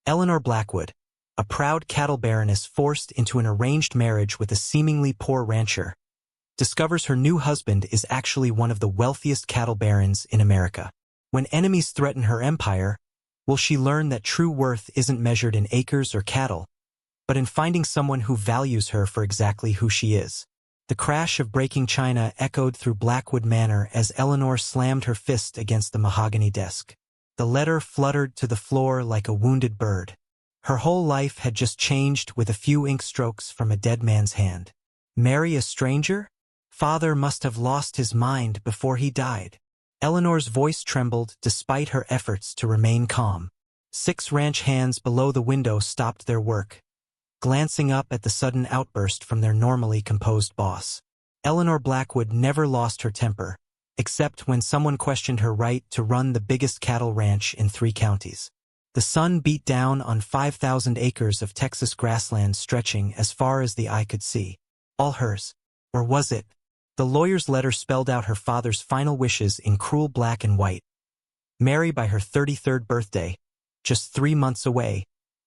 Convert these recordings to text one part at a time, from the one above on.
Eleanor Blackwood, a proud cattle baroness forced into an arranged marriage with a seemingly poor rancher, discovers her new husband is actually one of the wealthiest cattle barons in America. When enemies threaten her empire, will she learn that true worth isn't measured in acres or cattle, but in finding someone who values her for exactly who she is? The crash of breaking china echoed through Blackwood Manor as Eleanor slammed her fist against the mahogany desk. The letter fluttered to the floor like a wounded bird. Her whole life had just changed with a few ink strokes from a dead man's hand. Marry a stranger? Father must have lost his mind before he died. Eleanor's voice trembled despite her efforts to remain calm. 6 ranch hands below the window stopped their work, glancing up at the sudden outburst from their normally composed boss. Eleanor Blackwood never lost her temper, except when someone questioned her right to run the biggest cattle ranch in 3 counties. The sun beat down on 5,000 acres of Texas grassland stretching as far as the eye could see. All hers. Or was it? The lawyer's letter spelled out her father's final wishes in cruel black and white. Marry by her 33rd birthday, just 3 months away,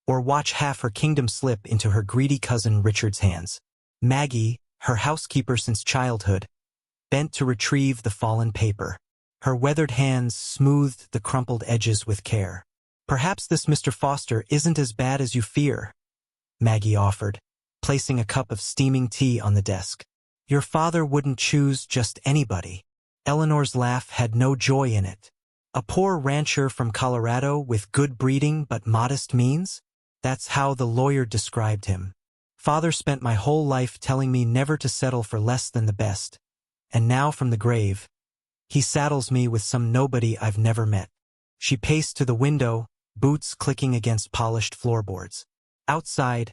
or watch half her kingdom slip into her greedy cousin Richard's hands. Maggie, her housekeeper since childhood, bent to retrieve the fallen paper. Her weathered hands smoothed the crumpled edges with care. "Perhaps this Mr. Foster isn't as bad as you fear," Maggie offered, placing a cup of steaming tea on the desk. "Your father wouldn't choose just anybody." Eleanor's laugh had no joy in it. "A poor rancher from Colorado with good breeding but modest means? That's how the lawyer described him. Father spent my whole life telling me never to settle for less than the best. And now from the grave, he saddles me with some nobody I've never met." She paced to the window, boots clicking against polished floorboards. Outside,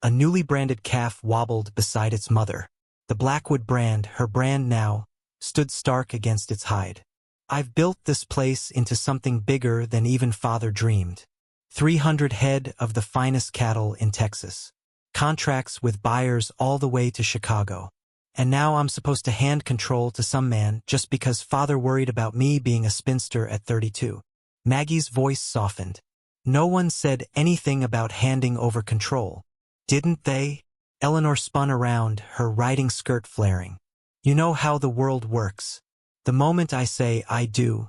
a newly branded calf wobbled beside its mother. The Blackwood brand, her brand now, stood stark against its hide. "I've built this place into something bigger than even Father dreamed. 300 head of the finest cattle in Texas. Contracts with buyers all the way to Chicago. And now I'm supposed to hand control to some man just because Father worried about me being a spinster at 32. Maggie's voice softened. "No one said anything about handing over control. Didn't they?" Eleanor spun around, her riding skirt flaring. "You know how the world works. The moment I say I do,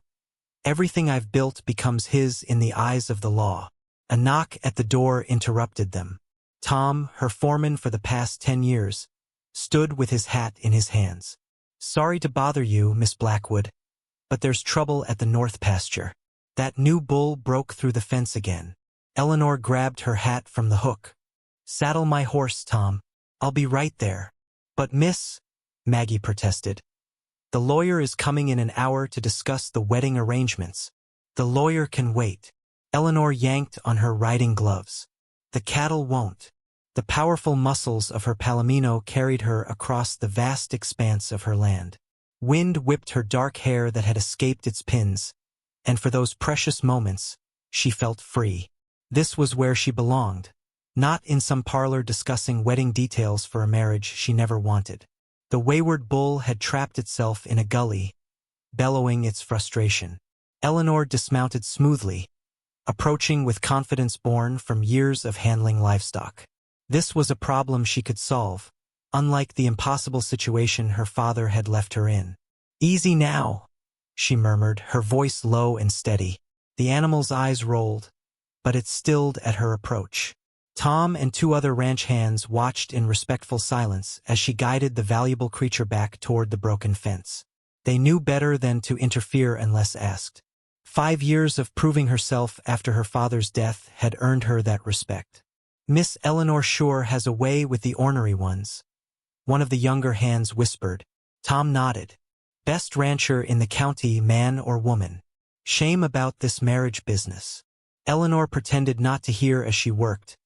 everything I've built becomes his in the eyes of the law." A knock at the door interrupted them. Tom, her foreman for the past 10 years, stood with his hat in his hands. "Sorry to bother you, Miss Blackwood, but there's trouble at the north pasture. That new bull broke through the fence again." Eleanor grabbed her hat from the hook. "Saddle my horse, Tom. I'll be right there." "But Miss," Maggie protested, "the lawyer is coming in an hour to discuss the wedding arrangements." "The lawyer can wait." Eleanor yanked on her riding gloves. "The cattle won't." The powerful muscles of her palomino carried her across the vast expanse of her land. Wind whipped her dark hair that had escaped its pins, and for those precious moments, she felt free. This was where she belonged, not in some parlor discussing wedding details for a marriage she never wanted. The wayward bull had trapped itself in a gully, bellowing its frustration. Eleanor dismounted smoothly, approaching with confidence born from years of handling livestock. This was a problem she could solve, unlike the impossible situation her father had left her in. "Easy now," she murmured, her voice low and steady. The animal's eyes rolled, but it stilled at her approach. Tom and 2 other ranch hands watched in respectful silence as she guided the valuable creature back toward the broken fence. They knew better than to interfere unless asked. 5 years of proving herself after her father's death had earned her that respect. "Miss Eleanor sure has a way with the ornery ones," one of the younger hands whispered. Tom nodded. "Best rancher in the county, man or woman. Shame about this marriage business." Eleanor pretended not to hear as she worked,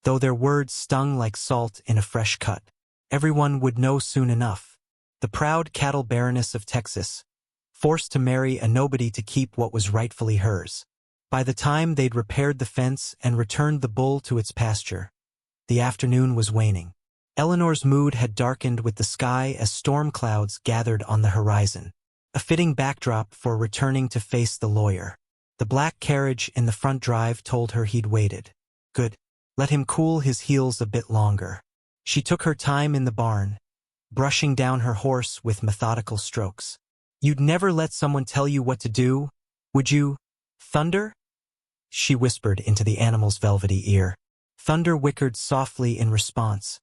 though their words stung like salt in a fresh cut. Everyone would know soon enough. The proud cattle baroness of Texas, forced to marry a nobody to keep what was rightfully hers. By the time they'd repaired the fence and returned the bull to its pasture, the afternoon was waning. Eleanor's mood had darkened with the sky as storm clouds gathered on the horizon, a fitting backdrop for returning to face the lawyer. The black carriage in the front drive told her he'd waited. Good. Let him cool his heels a bit longer. She took her time in the barn, brushing down her horse with methodical strokes. You'd never let someone tell you what to do, would you, Thunder? She whispered into the animal's velvety ear. Thunder whickered softly in response,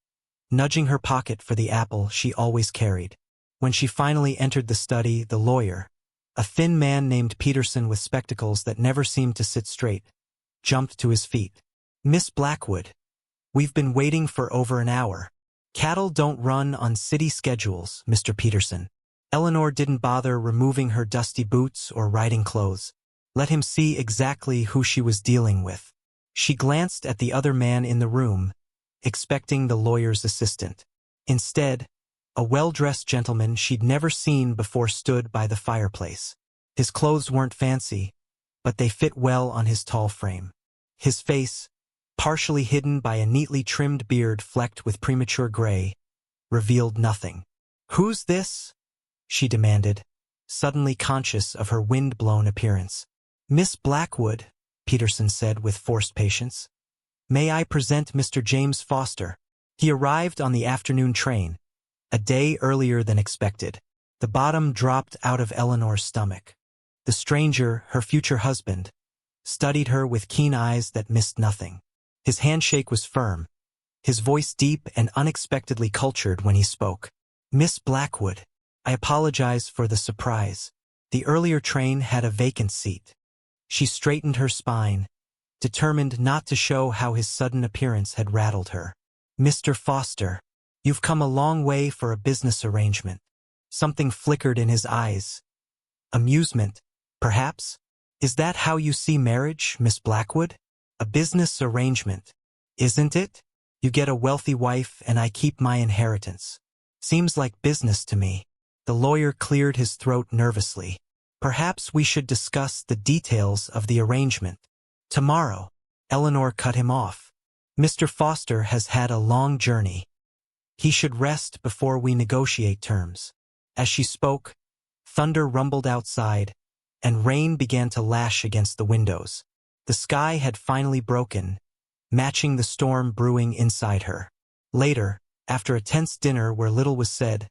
nudging her pocket for the apple she always carried. When she finally entered the study, the lawyer, a thin man named Peterson with spectacles that never seemed to sit straight, jumped to his feet. Miss Blackwood, we've been waiting for over an hour. Cattle don't run on city schedules, Mr. Peterson. Eleanor didn't bother removing her dusty boots or riding clothes. Let him see exactly who she was dealing with. She glanced at the other man in the room, expecting the lawyer's assistant. Instead, a well-dressed gentleman she'd never seen before stood by the fireplace. His clothes weren't fancy, but they fit well on his tall frame. His face, partially hidden by a neatly trimmed beard flecked with premature gray, revealed nothing. Who's this? She demanded, suddenly conscious of her wind-blown appearance. Miss Blackwood, Peterson said with forced patience. May I present Mr. James Foster? He arrived on the afternoon train, a day earlier than expected. The bottom dropped out of Eleanor's stomach. The stranger, her future husband, studied her with keen eyes that missed nothing. His handshake was firm, his voice deep and unexpectedly cultured when he spoke. Miss Blackwood, I apologize for the surprise. The earlier train had a vacant seat. She straightened her spine, determined not to show how his sudden appearance had rattled her. Mr. Foster, you've come a long way for a business arrangement. Something flickered in his eyes. Amusement, perhaps? Is that how you see marriage, Miss Blackwood? A business arrangement, isn't it? You get a wealthy wife and I keep my inheritance. Seems like business to me. The lawyer cleared his throat nervously. Perhaps we should discuss the details of the arrangement. Tomorrow. Eleanor cut him off. Mr. Foster has had a long journey. He should rest before we negotiate terms. As she spoke, thunder rumbled outside, and rain began to lash against the windows. The sky had finally broken, matching the storm brewing inside her. Later, after a tense dinner where little was said,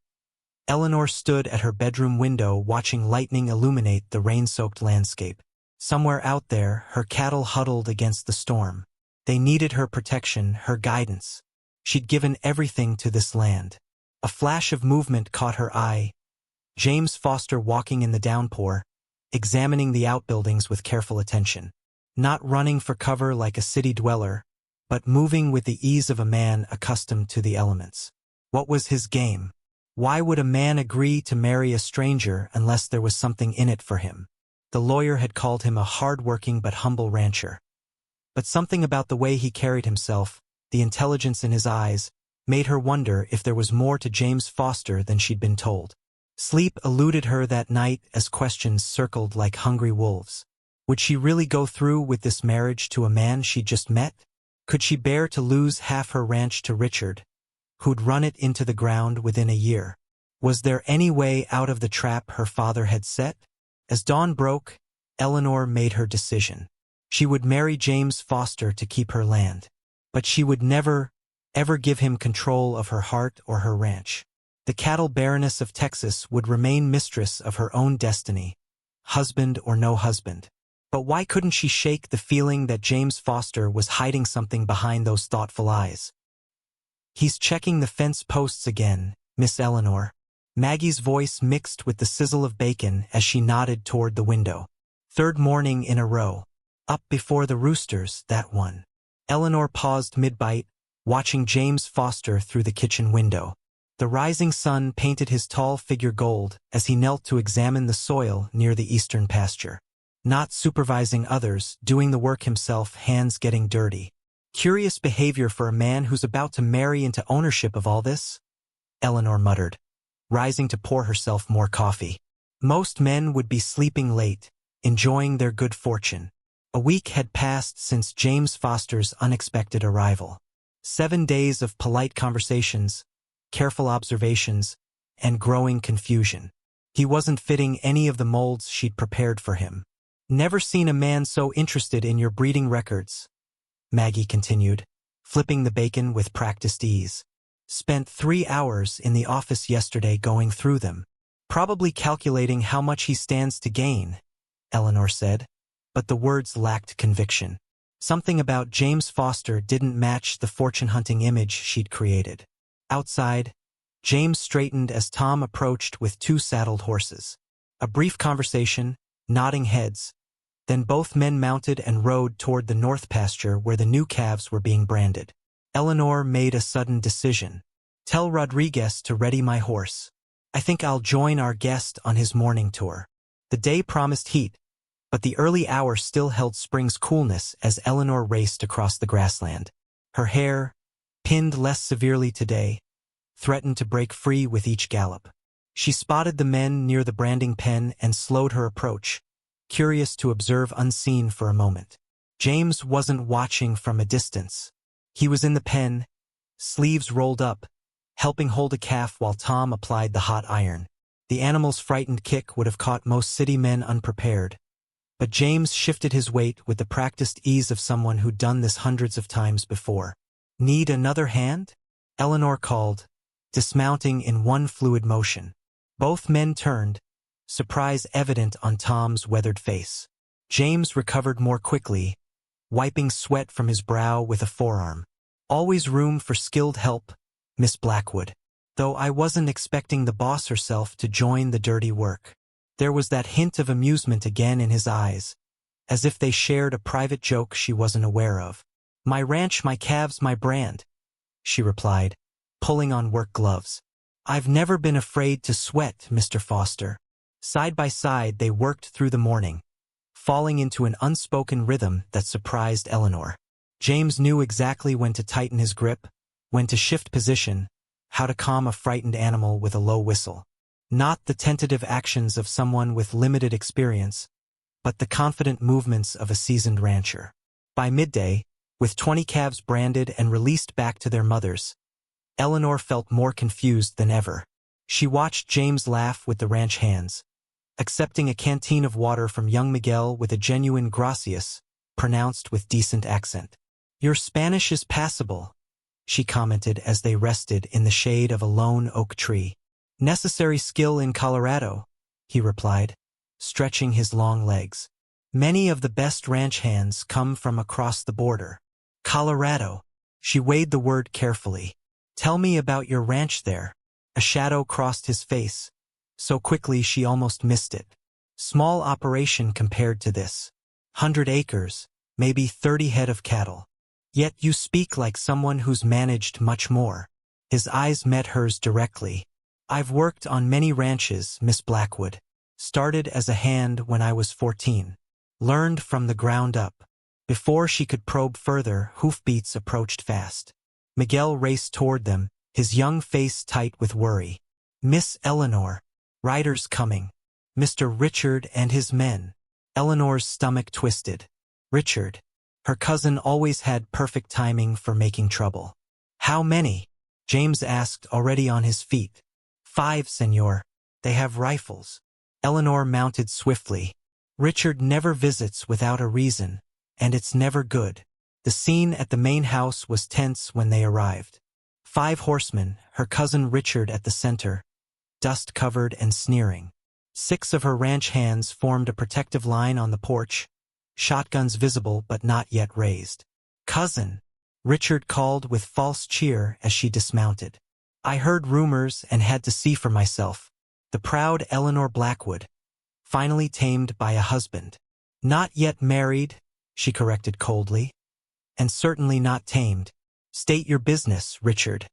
Eleanor stood at her bedroom window watching lightning illuminate the rain-soaked landscape. Somewhere out there, her cattle huddled against the storm. They needed her protection, her guidance. She'd given everything to this land. A flash of movement caught her eye. James Foster walking in the downpour, examining the outbuildings with careful attention. Not running for cover like a city dweller, but moving with the ease of a man accustomed to the elements. What was his game? Why would a man agree to marry a stranger unless there was something in it for him? The lawyer had called him a hard-working but humble rancher. But something about the way he carried himself, the intelligence in his eyes, made her wonder if there was more to James Foster than she'd been told. Sleep eluded her that night as questions circled like hungry wolves. Would she really go through with this marriage to a man she'd just met? Could she bear to lose half her ranch to Richard, who'd run it into the ground within a year? Was there any way out of the trap her father had set? As dawn broke, Eleanor made her decision. She would marry James Foster to keep her land. But she would never, ever give him control of her heart or her ranch. The cattle baroness of Texas would remain mistress of her own destiny, husband or no husband. But why couldn't she shake the feeling that James Foster was hiding something behind those thoughtful eyes? He's checking the fence posts again, Miss Eleanor. Maggie's voice mixed with the sizzle of bacon as she nodded toward the window. Third morning in a row. Up before the roosters, that one. Eleanor paused mid-bite, watching James Foster through the kitchen window. The rising sun painted his tall figure gold as he knelt to examine the soil near the eastern pasture. Not supervising others, doing the work himself, hands getting dirty. Curious behavior for a man who's about to marry into ownership of all this? Eleanor muttered, rising to pour herself more coffee. Most men would be sleeping late, enjoying their good fortune. A week had passed since James Foster's unexpected arrival. 7 days of polite conversations, careful observations, and growing confusion. He wasn't fitting any of the molds she'd prepared for him. Never seen a man so interested in your breeding records, Maggie continued, flipping the bacon with practiced ease. Spent 3 hours in the office yesterday going through them. Probably calculating how much he stands to gain, Eleanor said, but the words lacked conviction. Something about James Foster didn't match the fortune-hunting image she'd created. Outside, James straightened as Tom approached with 2 saddled horses. A brief conversation, nodding heads, then both men mounted and rode toward the north pasture where the new calves were being branded. Eleanor made a sudden decision. Tell Rodriguez to ready my horse. I think I'll join our guest on his morning tour. The day promised heat, but the early hour still held spring's coolness as Eleanor raced across the grassland. Her hair, pinned less severely today, threatened to break free with each gallop. She spotted the men near the branding pen and slowed her approach, curious to observe unseen for a moment. James wasn't watching from a distance. He was in the pen, sleeves rolled up, helping hold a calf while Tom applied the hot iron. The animal's frightened kick would have caught most city men unprepared, but James shifted his weight with the practiced ease of someone who'd done this hundreds of times before. Need another hand? Eleanor called, dismounting in one fluid motion. Both men turned, surprise evident on Tom's weathered face. James recovered more quickly, wiping sweat from his brow with a forearm. Always room for skilled help, Miss Blackwood. Though I wasn't expecting the boss herself to join the dirty work. There was that hint of amusement again in his eyes, as if they shared a private joke she wasn't aware of. My ranch, my calves, my brand, she replied, pulling on work gloves. I've never been afraid to sweat, Mr. Foster. Side by side they worked through the morning, falling into an unspoken rhythm that surprised Eleanor. James knew exactly when to tighten his grip, when to shift position, how to calm a frightened animal with a low whistle. Not the tentative actions of someone with limited experience, but the confident movements of a seasoned rancher. By midday, with 20 calves branded and released back to their mothers, Eleanor felt more confused than ever. She watched James laugh with the ranch hands, accepting a canteen of water from young Miguel with a genuine gracias, pronounced with decent accent. Your Spanish is passable, she commented as they rested in the shade of a lone oak tree. Necessary skill in Colorado, he replied, stretching his long legs. Many of the best ranch hands come from across the border. Colorado. She weighed the word carefully. Tell me about your ranch there. A shadow crossed his face, so quickly she almost missed it. Small operation compared to this. 100 acres, maybe 30 head of cattle. Yet you speak like someone who's managed much more. His eyes met hers directly. I've worked on many ranches, Miss Blackwood. Started as a hand when I was 14. Learned from the ground up. Before she could probe further, hoofbeats approached fast. Miguel raced toward them, his young face tight with worry. Miss Eleanor. Riders coming. Mr. Richard and his men. Eleanor's stomach twisted. Richard. Her cousin always had perfect timing for making trouble. How many? James asked, already on his feet. 5, senor. They have rifles. Eleanor mounted swiftly. Richard never visits without a reason, and it's never good. The scene at the main house was tense when they arrived. 5 horsemen, her cousin Richard at the center, dust-covered and sneering. 6 of her ranch hands formed a protective line on the porch, shotguns visible but not yet raised. Cousin, Richard called with false cheer as she dismounted. I heard rumors and had to see for myself. The proud Eleanor Blackwood, finally tamed by a husband. Not yet married, she corrected coldly. And certainly not tamed. State your business, Richard.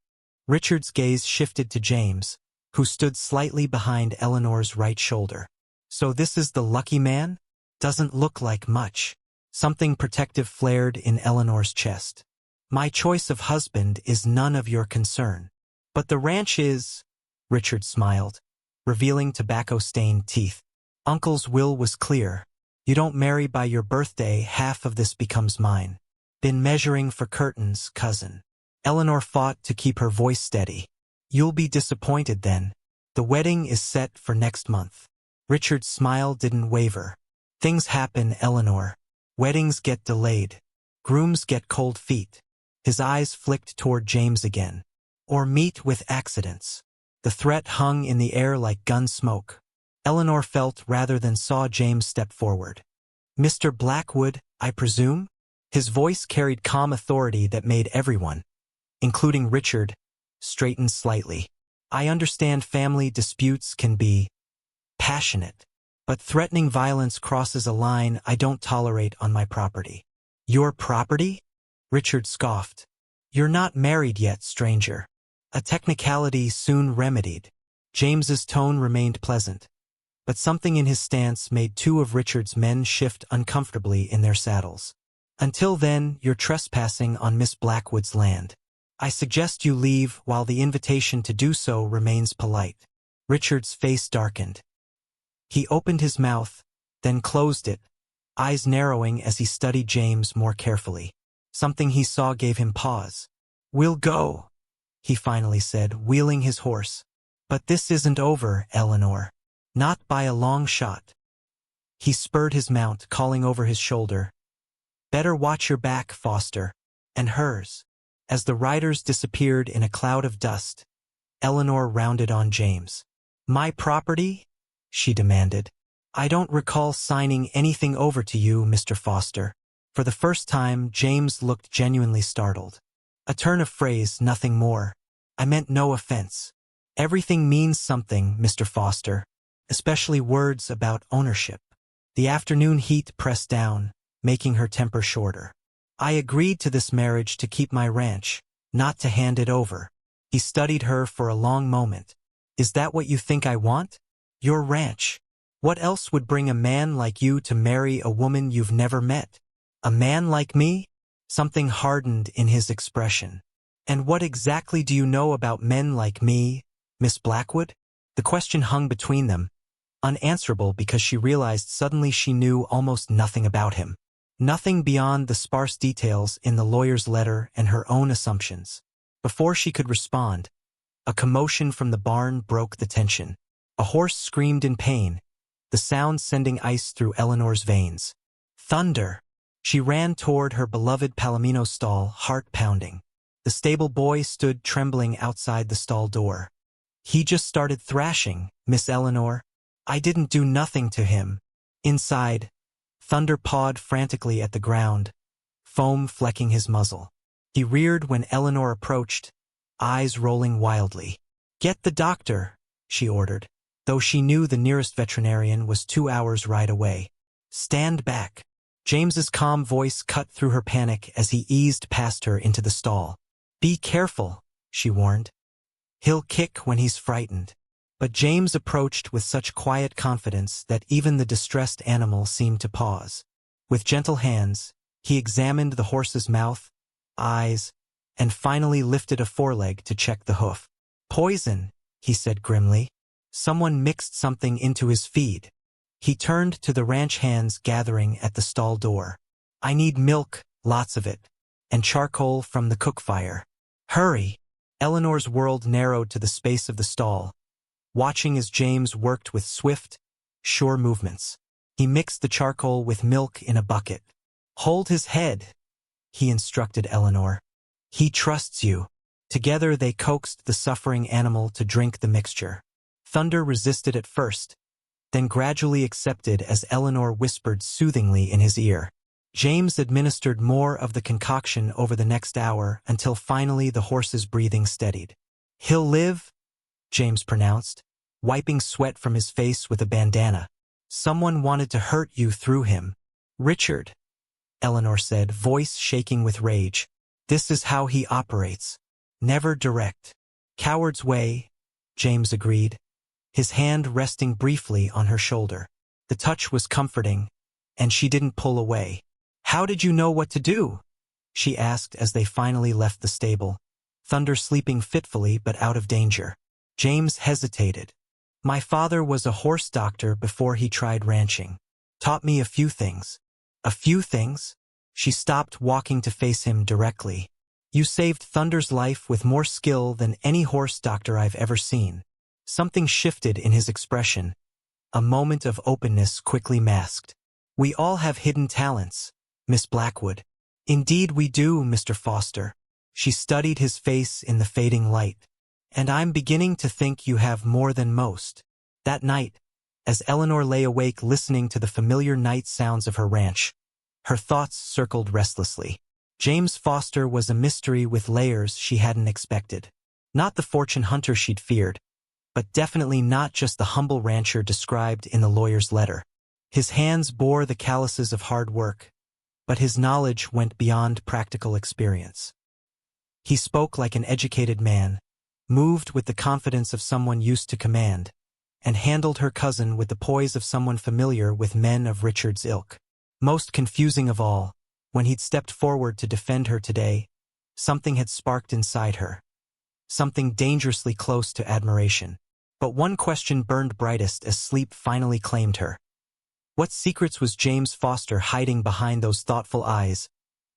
Richard's gaze shifted to James, who stood slightly behind Eleanor's right shoulder. So this is the lucky man? Doesn't look like much. Something protective flared in Eleanor's chest. My choice of husband is none of your concern. But the ranch is, Richard smiled, revealing tobacco-stained teeth. Uncle's will was clear. You don't marry by your birthday, half of this becomes mine. Been measuring for curtains, cousin. Eleanor fought to keep her voice steady. You'll be disappointed then. The wedding is set for next month. Richard's smile didn't waver. Things happen, Eleanor. Weddings get delayed. Grooms get cold feet. His eyes flicked toward James again. Or meet with accidents. The threat hung in the air like gun smoke. Eleanor felt rather than saw James step forward. Mr. Blackwood, I presume? His voice carried calm authority that made everyone, including Richard, straighten slightly. I understand family disputes can be passionate, but threatening violence crosses a line I don't tolerate on my property. Your property? Richard scoffed. You're not married yet, stranger. A technicality soon remedied. James's tone remained pleasant, but something in his stance made two of Richard's men shift uncomfortably in their saddles. Until then, you're trespassing on Miss Blackwood's land. I suggest you leave while the invitation to do so remains polite. Richard's face darkened. He opened his mouth, then closed it, eyes narrowing as he studied James more carefully. Something he saw gave him pause. We'll go, he finally said, wheeling his horse. But this isn't over, Eleanor. Not by a long shot. He spurred his mount, calling over his shoulder. Better watch your back, Foster. And hers. As the riders disappeared in a cloud of dust, Eleanor rounded on James. My property? She demanded. I don't recall signing anything over to you, Mr. Foster. For the first time, James looked genuinely startled. A turn of phrase, nothing more. I meant no offense. Everything means something, Mr. Foster, especially words about ownership. The afternoon heat pressed down, making her temper shorter. I agreed to this marriage to keep my ranch, not to hand it over. He studied her for a long moment. Is that what you think I want? Your ranch. What else would bring a man like you to marry a woman you've never met? A man like me? Something hardened in his expression. And what exactly do you know about men like me, Miss Blackwood? The question hung between them, unanswerable because she realized suddenly she knew almost nothing about him. Nothing beyond the sparse details in the lawyer's letter and her own assumptions. Before she could respond, a commotion from the barn broke the tension. A horse screamed in pain, the sound sending ice through Eleanor's veins. Thunder! She ran toward her beloved Palomino stall, heart pounding. The stable boy stood trembling outside the stall door. He just started thrashing, Miss Eleanor. I didn't do nothing to him. Inside, Thunder pawed frantically at the ground, foam flecking his muzzle. He reared when Eleanor approached, eyes rolling wildly. Get the doctor, she ordered, though she knew the nearest veterinarian was 2 hours' ride away. Stand back. James's calm voice cut through her panic as he eased past her into the stall. Be careful, she warned. He'll kick when he's frightened. But James approached with such quiet confidence that even the distressed animal seemed to pause. With gentle hands, he examined the horse's mouth, eyes, and finally lifted a foreleg to check the hoof. Poison, he said grimly. Someone mixed something into his feed. He turned to the ranch hands gathering at the stall door. I need milk, lots of it, and charcoal from the cook fire. Hurry! Eleanor's world narrowed to the space of the stall, watching as James worked with swift, sure movements. He mixed the charcoal with milk in a bucket. Hold his head, he instructed Eleanor. He trusts you. Together they coaxed the suffering animal to drink the mixture. Thunder resisted at first, then gradually accepted as Eleanor whispered soothingly in his ear. James administered more of the concoction over the next hour until finally the horse's breathing steadied. He'll live, James pronounced, wiping sweat from his face with a bandana. Someone wanted to hurt you through him. Richard, Eleanor said, voice shaking with rage. This is how he operates. Never direct. Coward's way, James agreed, his hand resting briefly on her shoulder. The touch was comforting, and she didn't pull away. How did you know what to do? She asked as they finally left the stable, Thunder sleeping fitfully but out of danger. James hesitated. My father was a horse doctor before he tried ranching. Taught me a few things. A few things? She stopped walking to face him directly. You saved Thunder's life with more skill than any horse doctor I've ever seen. Something shifted in his expression, a moment of openness quickly masked. We all have hidden talents, Miss Blackwood. Indeed we do, Mr. Foster. She studied his face in the fading light. And I'm beginning to think you have more than most. That night, as Eleanor lay awake listening to the familiar night sounds of her ranch, her thoughts circled restlessly. James Foster was a mystery with layers she hadn't expected. Not the fortune hunter she'd feared, but definitely not just the humble rancher described in the lawyer's letter. His hands bore the calluses of hard work, but his knowledge went beyond practical experience. He spoke like an educated man, moved with the confidence of someone used to command, and handled her cousin with the poise of someone familiar with men of Richard's ilk. Most confusing of all, when he'd stepped forward to defend her today, something had sparked inside her. Something dangerously close to admiration. But one question burned brightest as sleep finally claimed her. What secrets was James Foster hiding behind those thoughtful eyes,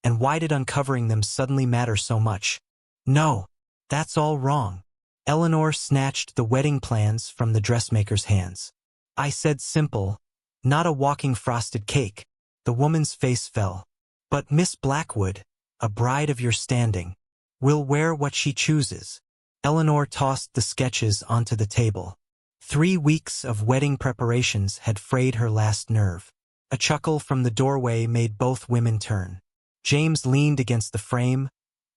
and why did uncovering them suddenly matter so much? No, that's all wrong. Eleanor snatched the wedding plans from the dressmaker's hands. I said simple, not a walking frosted cake. The woman's face fell. But Miss Blackwood, a bride of your standing, will wear what she chooses. Eleanor tossed the sketches onto the table. 3 weeks of wedding preparations had frayed her last nerve. A chuckle from the doorway made both women turn. James leaned against the frame,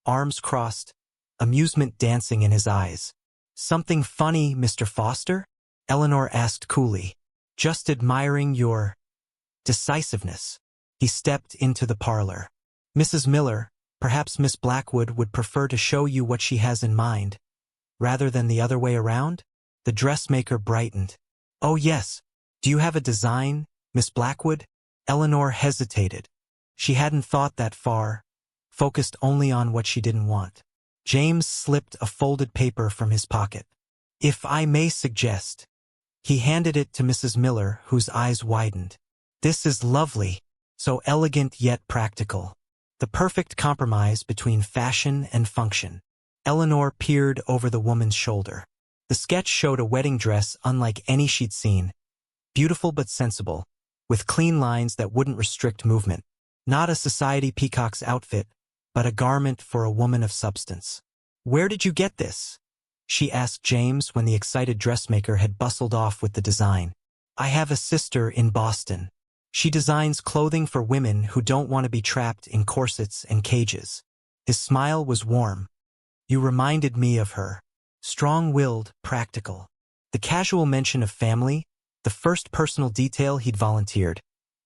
arms crossed, amusement dancing in his eyes. Something funny, Mr. Foster? Eleanor asked coolly. Just admiring your decisiveness. He stepped into the parlor. Mrs. Miller, perhaps Miss Blackwood would prefer to show you what she has in mind, rather than the other way around? The dressmaker brightened. Oh yes, do you have a design, Miss Blackwood? Eleanor hesitated. She hadn't thought that far, focused only on what she didn't want. James slipped a folded paper from his pocket. If I may suggest. He handed it to Mrs. Miller, whose eyes widened. This is lovely. So elegant yet practical. The perfect compromise between fashion and function. Eleanor peered over the woman's shoulder. The sketch showed a wedding dress unlike any she'd seen. Beautiful but sensible, with clean lines that wouldn't restrict movement. Not a society peacock's outfit, but a garment for a woman of substance. Where did you get this? She asked James when the excited dressmaker had bustled off with the design. I have a sister in Boston. She designs clothing for women who don't want to be trapped in corsets and cages. His smile was warm. You reminded me of her. Strong-willed, practical. The casual mention of family, the first personal detail he'd volunteered,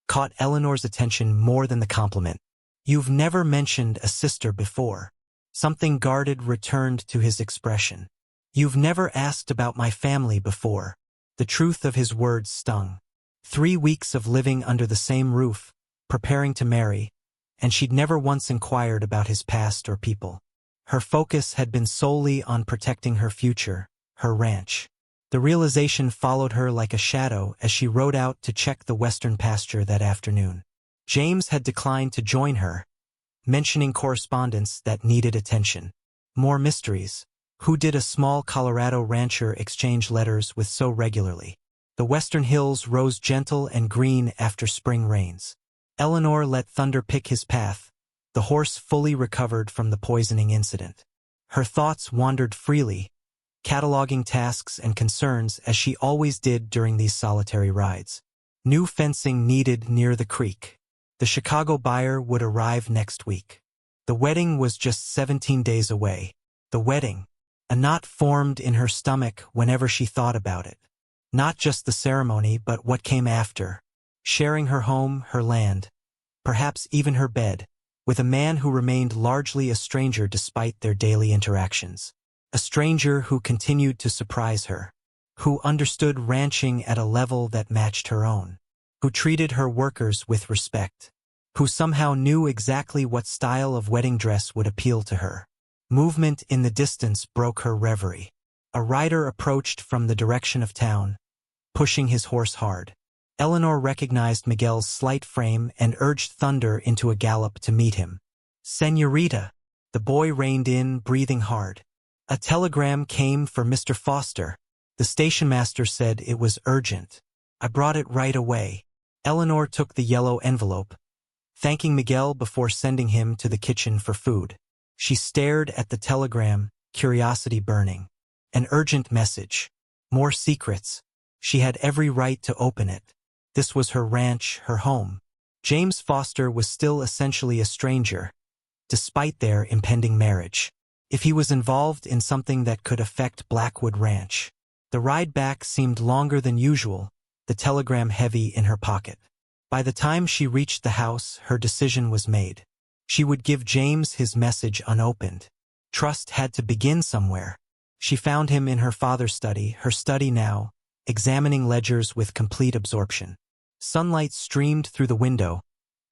caught Eleanor's attention more than the compliment. You've never mentioned a sister before. Something guarded returned to his expression. You've never asked about my family before. The truth of his words stung. 3 weeks of living under the same roof, preparing to marry, and she'd never once inquired about his past or people. Her focus had been solely on protecting her future, her ranch. The realization followed her like a shadow as she rode out to check the western pasture that afternoon. James had declined to join her, mentioning correspondence that needed attention. More mysteries. Who did a small Colorado rancher exchange letters with so regularly? The western hills rose gentle and green after spring rains. Eleanor let thunder pick his path, the horse fully recovered from the poisoning incident. Her thoughts wandered freely, cataloging tasks and concerns as she always did during these solitary rides. New fencing needed near the creek. The Chicago buyer would arrive next week. The wedding was just 17 days away. The wedding. A knot formed in her stomach whenever she thought about it. Not just the ceremony, but what came after. Sharing her home, her land, perhaps even her bed, with a man who remained largely a stranger despite their daily interactions. A stranger who continued to surprise her, who understood ranching at a level that matched her own, who treated her workers with respect, who somehow knew exactly what style of wedding dress would appeal to her. Movement in the distance broke her reverie. A rider approached from the direction of town, pushing his horse hard. Eleanor recognized Miguel's slight frame and urged Thunder into a gallop to meet him. Señorita. The boy reined in, breathing hard. A telegram came for Mr. Foster. The station master said it was urgent. I brought it right away. Eleanor took the yellow envelope, thanking Miguel before sending him to the kitchen for food. She stared at the telegram, curiosity burning. An urgent message. More secrets. She had every right to open it. This was her ranch, her home. James Foster was still essentially a stranger, despite their impending marriage. If he was involved in something that could affect Blackwood Ranch. The ride back seemed longer than usual, the telegram heavy in her pocket. By the time she reached the house, her decision was made. She would give James his message unopened. Trust had to begin somewhere. She found him in her father's study, her study now, examining ledgers with complete absorption. Sunlight streamed through the window,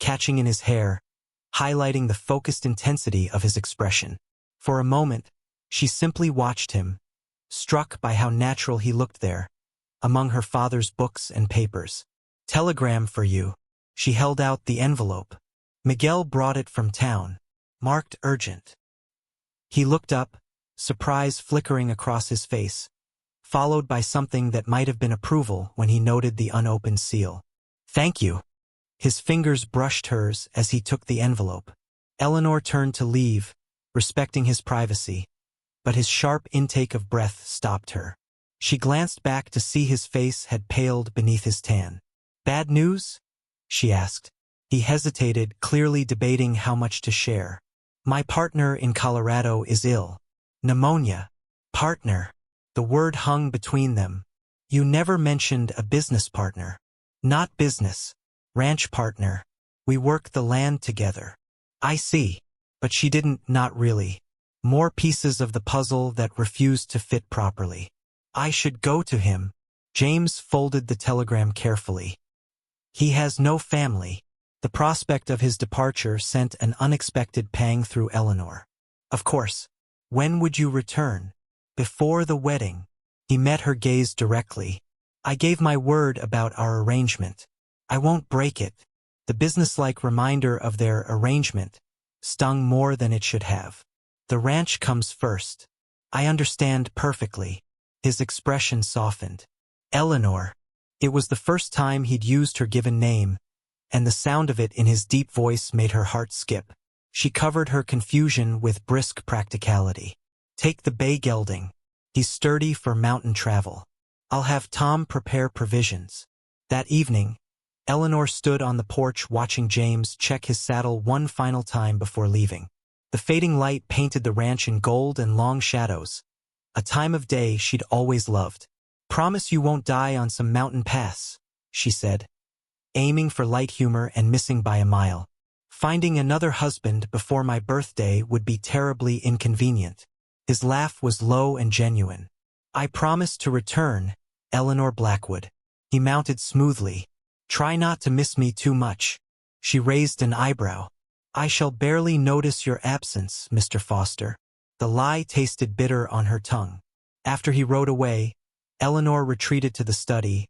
catching in his hair, highlighting the focused intensity of his expression. For a moment, she simply watched him, struck by how natural he looked there, among her father's books and papers. Telegram for you. She held out the envelope. Miguel brought it from town, marked urgent. He looked up, surprise flickering across his face, followed by something that might have been approval when he noted the unopened seal. Thank you. His fingers brushed hers as he took the envelope. Eleanor turned to leave, respecting his privacy, but his sharp intake of breath stopped her. She glanced back to see his face had paled beneath his tan. Bad news? She asked. He hesitated, clearly debating how much to share. My partner in Colorado is ill. Pneumonia. Partner. The word hung between them. You never mentioned a business partner. Not business. Ranch partner. We work the land together. I see. But she didn't, not really. More pieces of the puzzle that refused to fit properly. I should go to him. James folded the telegram carefully. He has no family. The prospect of his departure sent an unexpected pang through Eleanor. Of course. When would you return? Before the wedding. He met her gaze directly. I gave my word about our arrangement. I won't break it. The businesslike reminder of their arrangement stung more than it should have. The ranch comes first. I understand perfectly. His expression softened. Eleanor. It was the first time he'd used her given name, and the sound of it in his deep voice made her heart skip. She covered her confusion with brisk practicality. Take the bay gelding. He's sturdy for mountain travel. I'll have Tom prepare provisions. That evening, Eleanor stood on the porch watching James check his saddle one final time before leaving. The fading light painted the ranch in gold and long shadows, a time of day she'd always loved. Promise you won't die on some mountain pass, she said, aiming for light humor and missing by a mile. Finding another husband before my birthday would be terribly inconvenient. His laugh was low and genuine. I promise to return, Eleanor Blackwood. He mounted smoothly. Try not to miss me too much. She raised an eyebrow. I shall barely notice your absence, Mr. Foster. The lie tasted bitter on her tongue. After he rode away, Eleanor retreated to the study,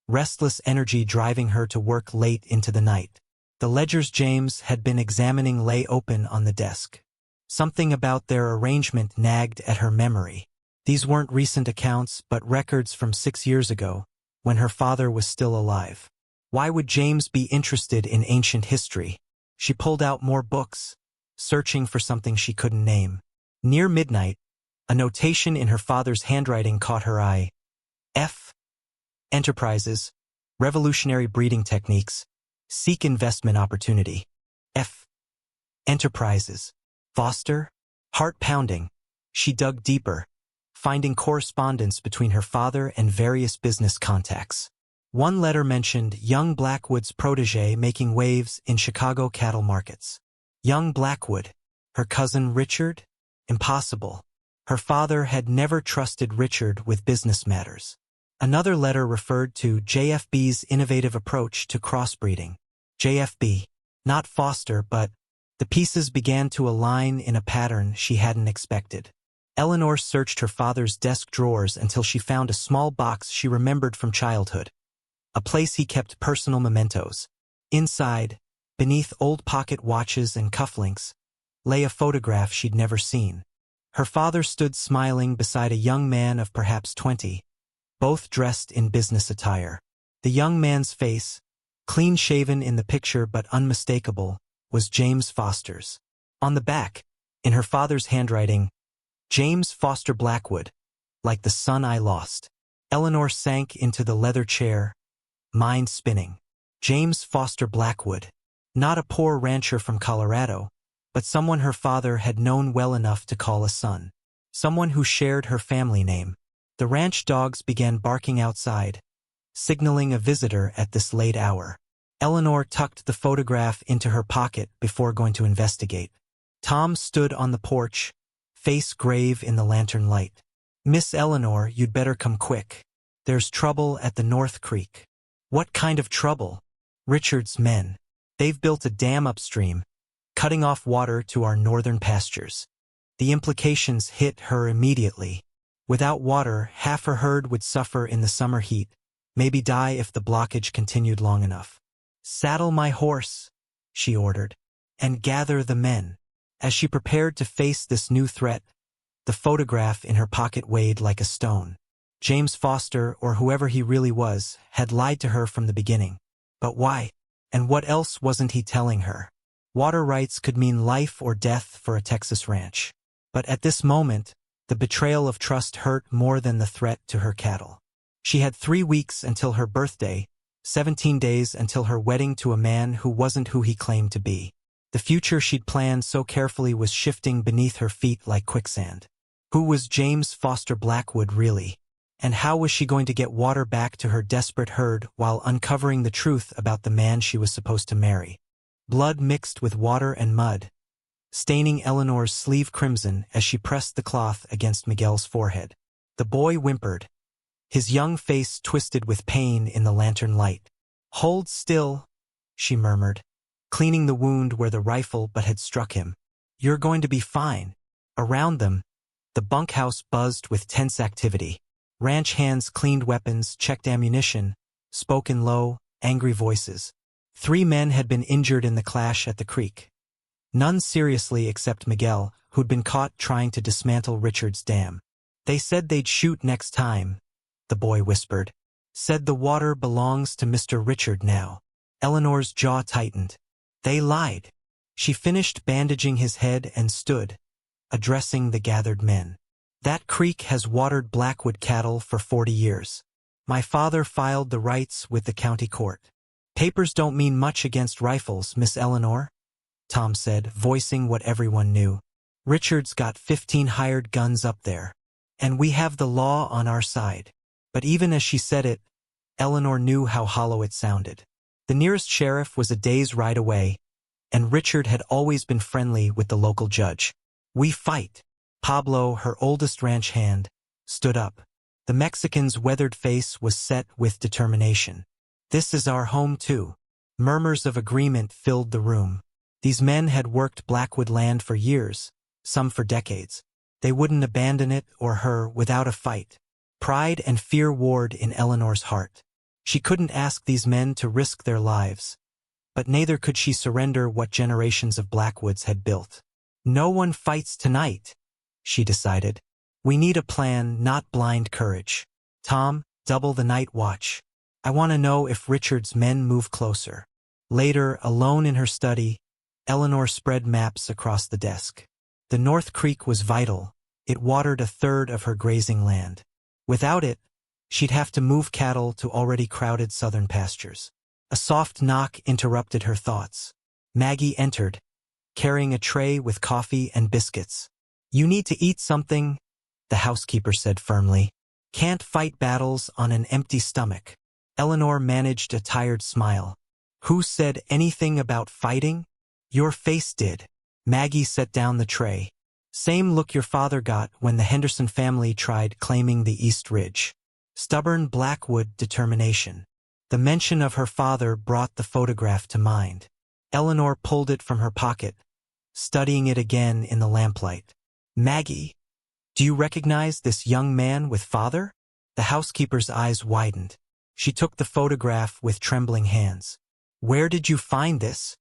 restless energy driving her to work late into the night. The ledgers James had been examining lay open on the desk. Something about their arrangement nagged at her memory. These weren't recent accounts, but records from 6 years ago, when her father was still alive. Why would James be interested in ancient history? She pulled out more books, searching for something she couldn't name. Near midnight, a notation in her father's handwriting caught her eye. F. Enterprises, revolutionary breeding techniques, seek investment opportunity. F. Enterprises. Foster? Heart pounding. She dug deeper, finding correspondence between her father and various business contacts. One letter mentioned young Blackwood's protege making waves in Chicago cattle markets. Young Blackwood, her cousin Richard? Impossible. Her father had never trusted Richard with business matters. Another letter referred to JFB's innovative approach to crossbreeding. JFB, not Foster, but the pieces began to align in a pattern she hadn't expected. Eleanor searched her father's desk drawers until she found a small box she remembered from childhood, a place he kept personal mementos. Inside, beneath old pocket watches and cufflinks, lay a photograph she'd never seen. Her father stood smiling beside a young man of perhaps 20, both dressed in business attire. The young man's face, Clean-shaven in the picture but unmistakable, was James Foster's. On the back, in her father's handwriting, James Foster Blackwood, like the son I lost. Eleanor sank into the leather chair, mind spinning. James Foster Blackwood. Not a poor rancher from Colorado, but someone her father had known well enough to call a son. Someone who shared her family name. The ranch dogs began barking outside, signaling a visitor at this late hour. Eleanor tucked the photograph into her pocket before going to investigate. Tom stood on the porch, face grave in the lantern light. "Miss Eleanor, you'd better come quick. There's trouble at the North Creek." "What kind of trouble?" "Richard's men. They've built a dam upstream, cutting off water to our northern pastures." The implications hit her immediately. Without water, half her herd would suffer in the summer heat, maybe die if the blockage continued long enough. "Saddle my horse," she ordered, "and gather the men." As she prepared to face this new threat, the photograph in her pocket weighed like a stone. James Foster, or whoever he really was, had lied to her from the beginning. But why? And what else wasn't he telling her? Water rights could mean life or death for a Texas ranch. But at this moment, the betrayal of trust hurt more than the threat to her cattle. She had 3 weeks until her birthday, 17 days until her wedding to a man who wasn't who he claimed to be. The future she'd planned so carefully was shifting beneath her feet like quicksand. Who was James Foster Blackwood really? And how was she going to get water back to her desperate herd while uncovering the truth about the man she was supposed to marry? Blood mixed with water and mud, staining Eleanor's sleeve crimson as she pressed the cloth against Miguel's forehead. The boy whimpered, his young face twisted with pain in the lantern light. "Hold still," she murmured, cleaning the wound where the rifle butt had struck him. "You're going to be fine." Around them, the bunkhouse buzzed with tense activity. Ranch hands cleaned weapons, checked ammunition, spoke in low, angry voices. 3 men had been injured in the clash at the creek. None seriously except Miguel, who'd been caught trying to dismantle Richard's dam. "They said they'd shoot next time," the boy whispered. "Said the water belongs to Mr. Richard now." Eleanor's jaw tightened. They lied. She finished bandaging his head and stood, addressing the gathered men. "That creek has watered Blackwood cattle for 40 years. My father filed the rights with the county court." "Papers don't mean much against rifles, Miss Eleanor," Tom said, voicing what everyone knew. "Richard's got 15 hired guns up there, and we have the law on our side." But even as she said it, Eleanor knew how hollow it sounded. The nearest sheriff was a day's ride away, and Richard had always been friendly with the local judge. "We fight." Pablo, her oldest ranch hand, stood up. The Mexican's weathered face was set with determination. "This is our home too." Murmurs of agreement filled the room. These men had worked Blackwood land for years, some for decades. They wouldn't abandon it or her without a fight. Pride and fear warred in Eleanor's heart. She couldn't ask these men to risk their lives, but neither could she surrender what generations of Blackwoods had built. "No one fights tonight," she decided. "We need a plan, not blind courage. Tom, double the night watch. I want to know if Richard's men move closer." Later, alone in her study, Eleanor spread maps across the desk. The North Creek was vital. It watered a third of her grazing land. Without it, she'd have to move cattle to already crowded southern pastures. A soft knock interrupted her thoughts. Maggie entered, carrying a tray with coffee and biscuits. "You need to eat something," the housekeeper said firmly. "Can't fight battles on an empty stomach." Eleanor managed a tired smile. "Who said anything about fighting?" "Your face did." Maggie set down the tray. "Same look your father got when the Henderson family tried claiming the East Ridge. Stubborn Blackwood determination." The mention of her father brought the photograph to mind. Eleanor pulled it from her pocket, studying it again in the lamplight. "Maggie, do you recognize this young man with father?" The housekeeper's eyes widened. She took the photograph with trembling hands. "Where did you find this?"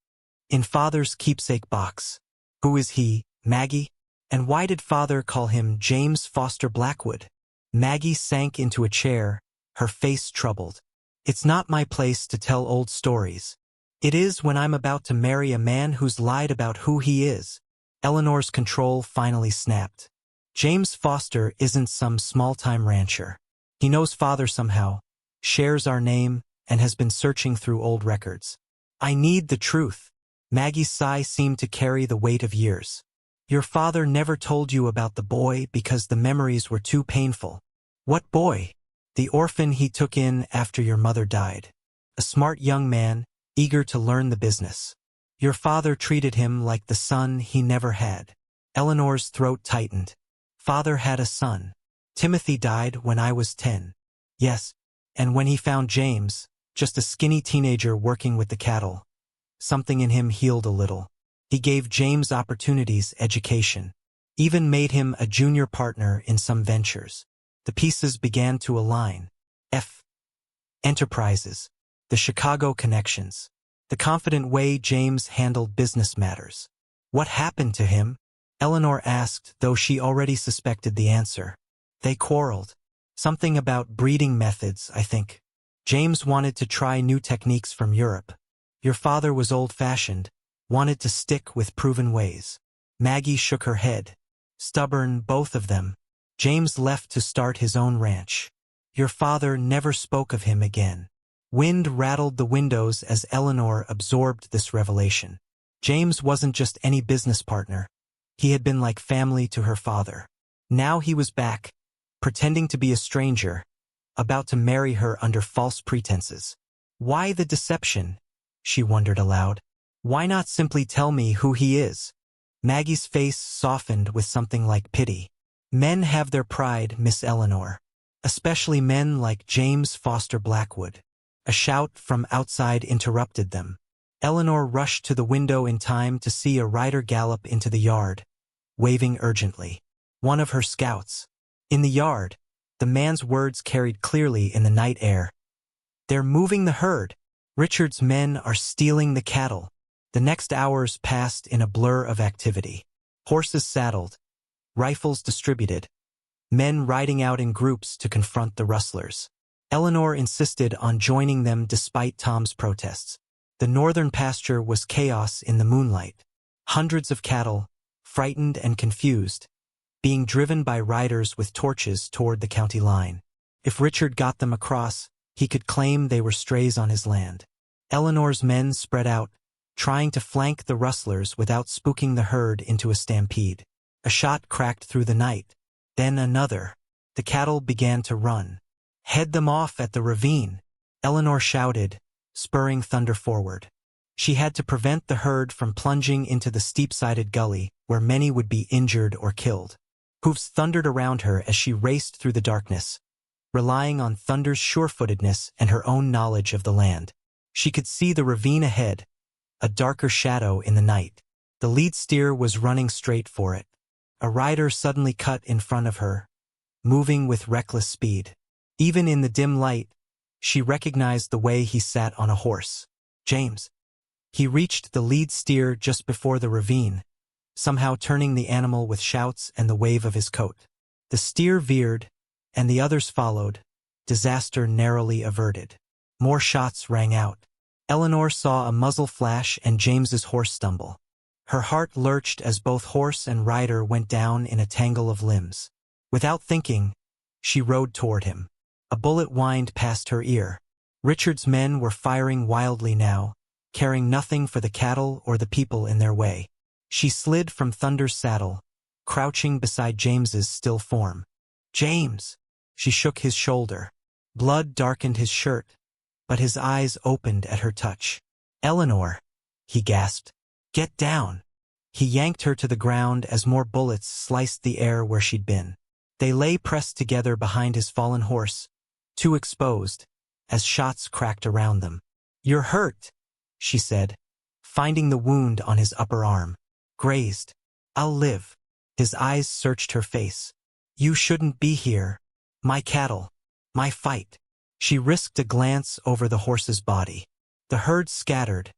"In father's keepsake box." "Who is he, Maggie? And why did father call him James Foster Blackwood?" Maggie sank into a chair, her face troubled. It's not my place to tell old stories. It is when I'm about to marry a man who's lied about who he is. Eleanor's control finally snapped. James Foster isn't some small-time rancher. He knows father somehow, shares our name, and has been searching through old records. I need the truth. Maggie's sigh seemed to carry the weight of years. Your father never told you about the boy because the memories were too painful. What boy? The orphan he took in after your mother died. A smart young man, eager to learn the business. Your father treated him like the son he never had. Eleanor's throat tightened. Father had a son. Timothy died when I was 10. Yes, and when he found James, just a skinny teenager working with the cattle, something in him healed a little. He gave James opportunities, education, even made him a junior partner in some ventures. The pieces began to align. Enterprises, the Chicago connections, the confident way James handled business matters. What happened to him? Eleanor asked, though she already suspected the answer. They quarreled. Something about breeding methods, I think. James wanted to try new techniques from Europe. Your father was old-fashioned, wanted to stick with proven ways. Maggie shook her head. Stubborn, both of them. James left to start his own ranch. Your father never spoke of him again. Wind rattled the windows as Eleanor absorbed this revelation. James wasn't just any business partner. He had been like family to her father. Now he was back, pretending to be a stranger, about to marry her under false pretenses. Why the deception? She wondered aloud. Why not simply tell me who he is? Maggie's face softened with something like pity. Men have their pride, Miss Eleanor. Especially men like James Foster Blackwood. A shout from outside interrupted them. Eleanor rushed to the window in time to see a rider gallop into the yard, waving urgently. One of her scouts. In the yard, the man's words carried clearly in the night air. They're moving the herd. Richard's men are stealing the cattle. The next hours passed in a blur of activity. Horses saddled, rifles distributed, men riding out in groups to confront the rustlers. Eleanor insisted on joining them despite Tom's protests. The northern pasture was chaos in the moonlight. Hundreds of cattle, frightened and confused, being driven by riders with torches toward the county line. If Richard got them across, he could claim they were strays on his land. Eleanor's men spread out, trying to flank the rustlers without spooking the herd into a stampede. A shot cracked through the night. Then another. The cattle began to run. Head them off at the ravine, Eleanor shouted, spurring Thunder forward. She had to prevent the herd from plunging into the steep-sided gully, where many would be injured or killed. Hoofs thundered around her as she raced through the darkness, relying on Thunder's sure-footedness and her own knowledge of the land. She could see the ravine ahead, a darker shadow in the night. The lead steer was running straight for it. A rider suddenly cut in front of her, moving with reckless speed. Even in the dim light, she recognized the way he sat on a horse. James. He reached the lead steer just before the ravine, somehow turning the animal with shouts and the wave of his coat. The steer veered, and the others followed, disaster narrowly averted. More shots rang out. Eleanor saw a muzzle flash and James's horse stumble. Her heart lurched as both horse and rider went down in a tangle of limbs. Without thinking, she rode toward him. A bullet whined past her ear. Richard's men were firing wildly now, caring nothing for the cattle or the people in their way. She slid from Thunder's saddle, crouching beside James's still form. James! She shook his shoulder. Blood darkened his shirt, but his eyes opened at her touch. Eleanor! He gasped. Get down! He yanked her to the ground as more bullets sliced the air where she'd been. They lay pressed together behind his fallen horse, too exposed, as shots cracked around them. You're hurt, she said, finding the wound on his upper arm. Grazed. I'll live. His eyes searched her face. You shouldn't be here. My cattle. My fight. She risked a glance over the horse's body. The herd scattered,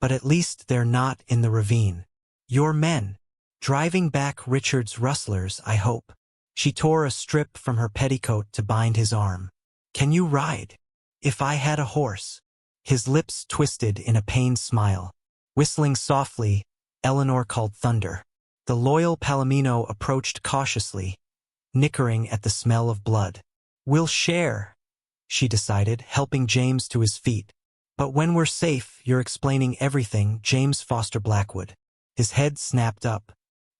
but at least they're not in the ravine. Your men. Driving back Richard's rustlers, I hope. She tore a strip from her petticoat to bind his arm. Can you ride? If I had a horse. His lips twisted in a pained smile. Whistling softly, Eleanor called thunder. The loyal Palomino approached cautiously, nickering at the smell of blood. We'll share, she decided, helping James to his feet. But when we're safe, you're explaining everything, James Foster Blackwood. His head snapped up.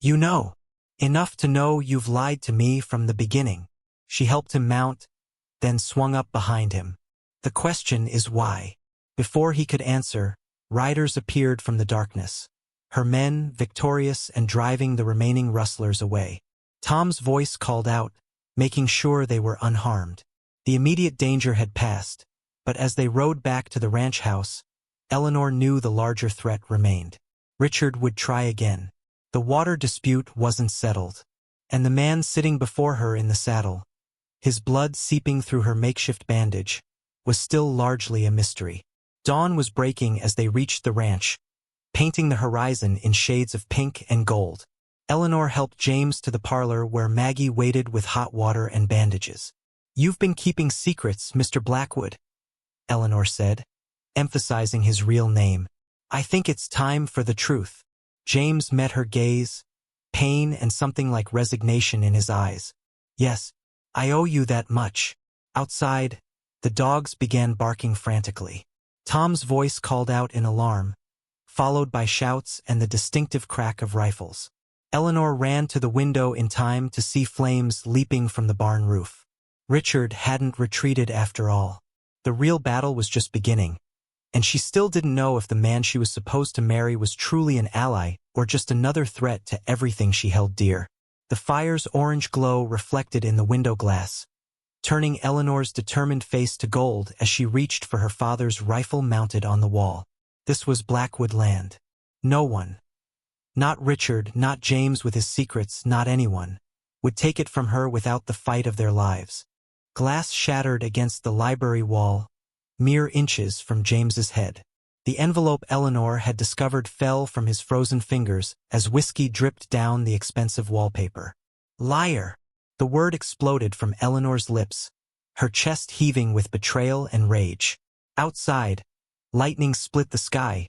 You know. Enough to know you've lied to me from the beginning. She helped him mount, then swung up behind him. The question is why? Before he could answer, riders appeared from the darkness. Her men, victorious and driving the remaining rustlers away. Tom's voice called out, making sure they were unharmed. The immediate danger had passed, but as they rode back to the ranch house, Eleanor knew the larger threat remained. Richard would try again. The water dispute wasn't settled, and the man sitting before her in the saddle, his blood seeping through her makeshift bandage, was still largely a mystery. Dawn was breaking as they reached the ranch, painting the horizon in shades of pink and gold. Eleanor helped James to the parlor where Maggie waited with hot water and bandages. You've been keeping secrets, Mr. Blackwood, Eleanor said, emphasizing his real name. I think it's time for the truth. James met her gaze, pain and something like resignation in his eyes. Yes, I owe you that much. Outside, the dogs began barking frantically. Tom's voice called out in alarm, followed by shouts and the distinctive crack of rifles. Eleanor ran to the window in time to see flames leaping from the barn roof. Richard hadn't retreated after all. The real battle was just beginning, and she still didn't know if the man she was supposed to marry was truly an ally or just another threat to everything she held dear. The fire's orange glow reflected in the window glass, turning Eleanor's determined face to gold as she reached for her father's rifle mounted on the wall. This was Blackwood land. No one, not Richard, not James with his secrets, not anyone, would take it from her without the fight of their lives. Glass shattered against the library wall, mere inches from James's head. The envelope Eleanor had discovered fell from his frozen fingers as whiskey dripped down the expensive wallpaper. Liar! The word exploded from Eleanor's lips, her chest heaving with betrayal and rage. Outside, lightning split the sky,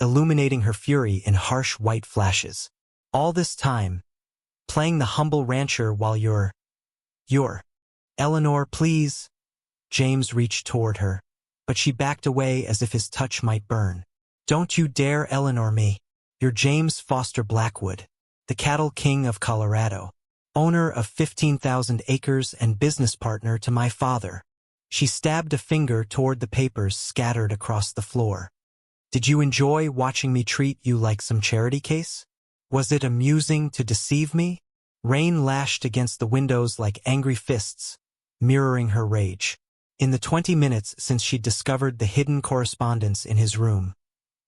illuminating her fury in harsh white flashes. All this time, playing the humble rancher while you're... Eleanor, please. James reached toward her, but she backed away as if his touch might burn. Don't you dare Eleanor me. You're James Foster Blackwood, the cattle king of Colorado, owner of 15,000 acres and business partner to my father. She stabbed a finger toward the papers scattered across the floor. Did you enjoy watching me treat you like some charity case? Was it amusing to deceive me? Rain lashed against the windows like angry fists, mirroring her rage. In the 20 minutes since she'd discovered the hidden correspondence in his room,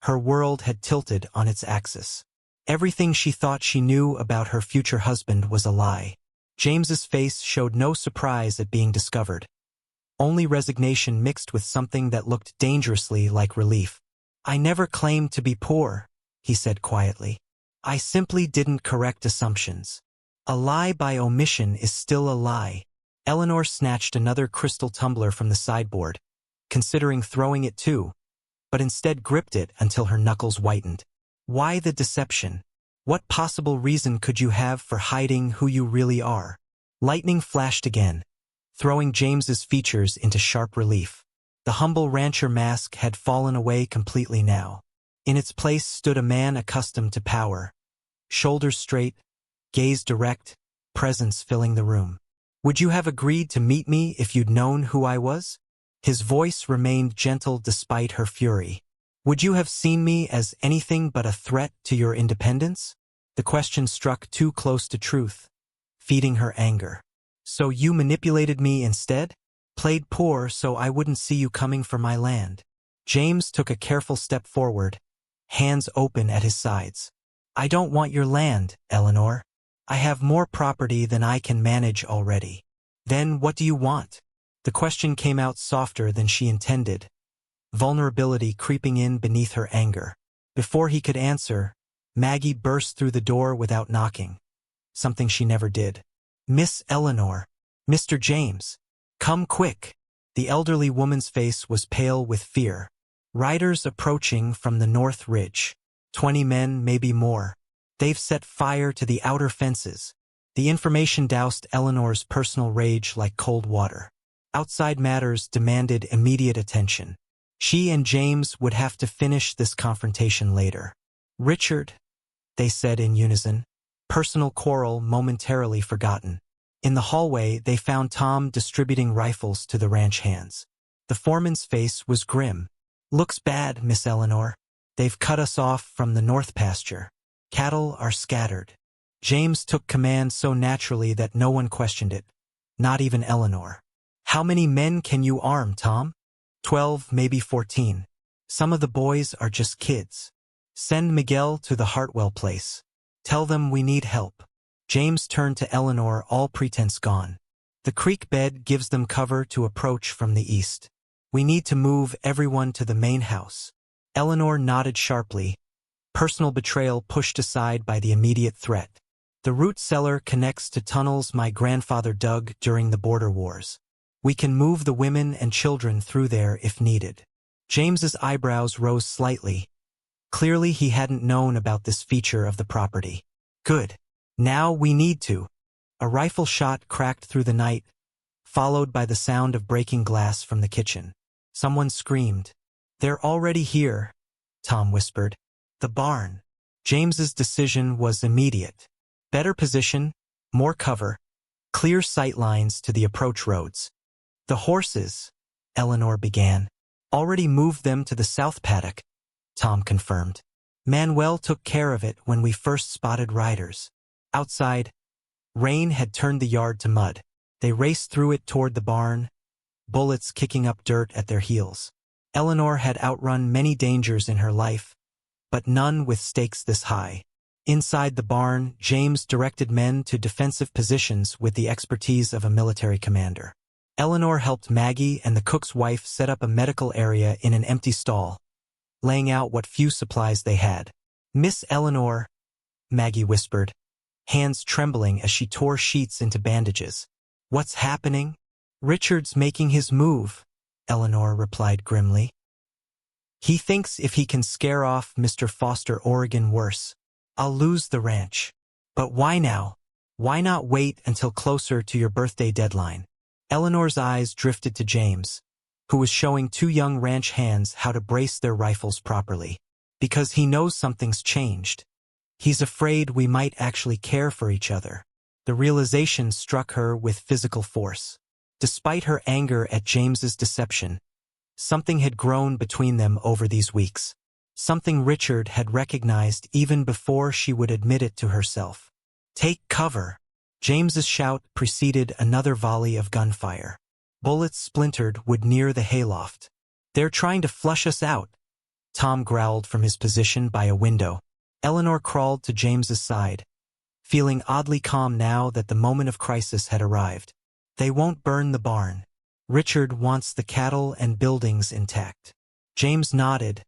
her world had tilted on its axis. Everything she thought she knew about her future husband was a lie. James's face showed no surprise at being discovered, only resignation mixed with something that looked dangerously like relief. I never claimed to be poor, he said quietly. I simply didn't correct assumptions. A lie by omission is still a lie. Eleanor snatched another crystal tumbler from the sideboard, considering throwing it too, but instead gripped it until her knuckles whitened. Why the deception? What possible reason could you have for hiding who you really are? Lightning flashed again, throwing James's features into sharp relief. The humble rancher mask had fallen away completely now. In its place stood a man accustomed to power, shoulders straight, gaze direct, presence filling the room. Would you have agreed to meet me if you'd known who I was? His voice remained gentle despite her fury. Would you have seen me as anything but a threat to your independence? The question struck too close to truth, feeding her anger. So you manipulated me instead? Played poor so I wouldn't see you coming for my land. James took a careful step forward, hands open at his sides. I don't want your land, Eleanor. I have more property than I can manage already. Then what do you want? The question came out softer than she intended, vulnerability creeping in beneath her anger. Before he could answer, Maggie burst through the door without knocking, something she never did. Miss Eleanor, Mr. James, come quick. The elderly woman's face was pale with fear. Riders approaching from the north ridge. 20 men, maybe more. They've set fire to the outer fences. The information doused Eleanor's personal rage like cold water. Outside matters demanded immediate attention. She and James would have to finish this confrontation later. Richard, they said in unison. Personal quarrel momentarily forgotten. In the hallway, they found Tom distributing rifles to the ranch hands. The foreman's face was grim. Looks bad, Miss Eleanor. They've cut us off from the north pasture. Cattle are scattered. James took command so naturally that no one questioned it. Not even Eleanor. How many men can you arm, Tom? 12, maybe 14. Some of the boys are just kids. Send Miguel to the Hartwell place. Tell them we need help. James turned to Eleanor, all pretense gone. The creek bed gives them cover to approach from the east. We need to move everyone to the main house. Eleanor nodded sharply. Personal betrayal pushed aside by the immediate threat. The root cellar connects to tunnels my grandfather dug during the border wars. We can move the women and children through there if needed. James's eyebrows rose slightly. Clearly he hadn't known about this feature of the property. Good. Now we need to. A rifle shot cracked through the night, followed by the sound of breaking glass from the kitchen. Someone screamed. They're already here, Tom whispered. The barn. James's decision was immediate. Better position, more cover, clear sight lines to the approach roads. The horses, Eleanor began. Already moved them to the south paddock, Tom confirmed. Manuel took care of it when we first spotted riders. Outside, rain had turned the yard to mud. They raced through it toward the barn, bullets kicking up dirt at their heels. Eleanor had outrun many dangers in her life, but none with stakes this high. Inside the barn, James directed men to defensive positions with the expertise of a military commander. Eleanor helped Maggie and the cook's wife set up a medical area in an empty stall, laying out what few supplies they had. Miss Eleanor, Maggie whispered, hands trembling as she tore sheets into bandages. What's happening? Richard's making his move, Eleanor replied grimly. He thinks if he can scare off Mr. Foster Oregon worse, I'll lose the ranch. But why now? Why not wait until closer to your birthday deadline? Eleanor's eyes drifted to James, who was showing two young ranch hands how to brace their rifles properly. Because he knows something's changed. He's afraid we might actually care for each other. The realization struck her with physical force. Despite her anger at James's deception, something had grown between them over these weeks. Something Richard had recognized even before she would admit it to herself. Take cover. James's shout preceded another volley of gunfire. Bullets splintered would near the hayloft. They're trying to flush us out, Tom growled from his position by a window. Eleanor crawled to James's side, feeling oddly calm now that the moment of crisis had arrived. They won't burn the barn. Richard wants the cattle and buildings intact. James nodded,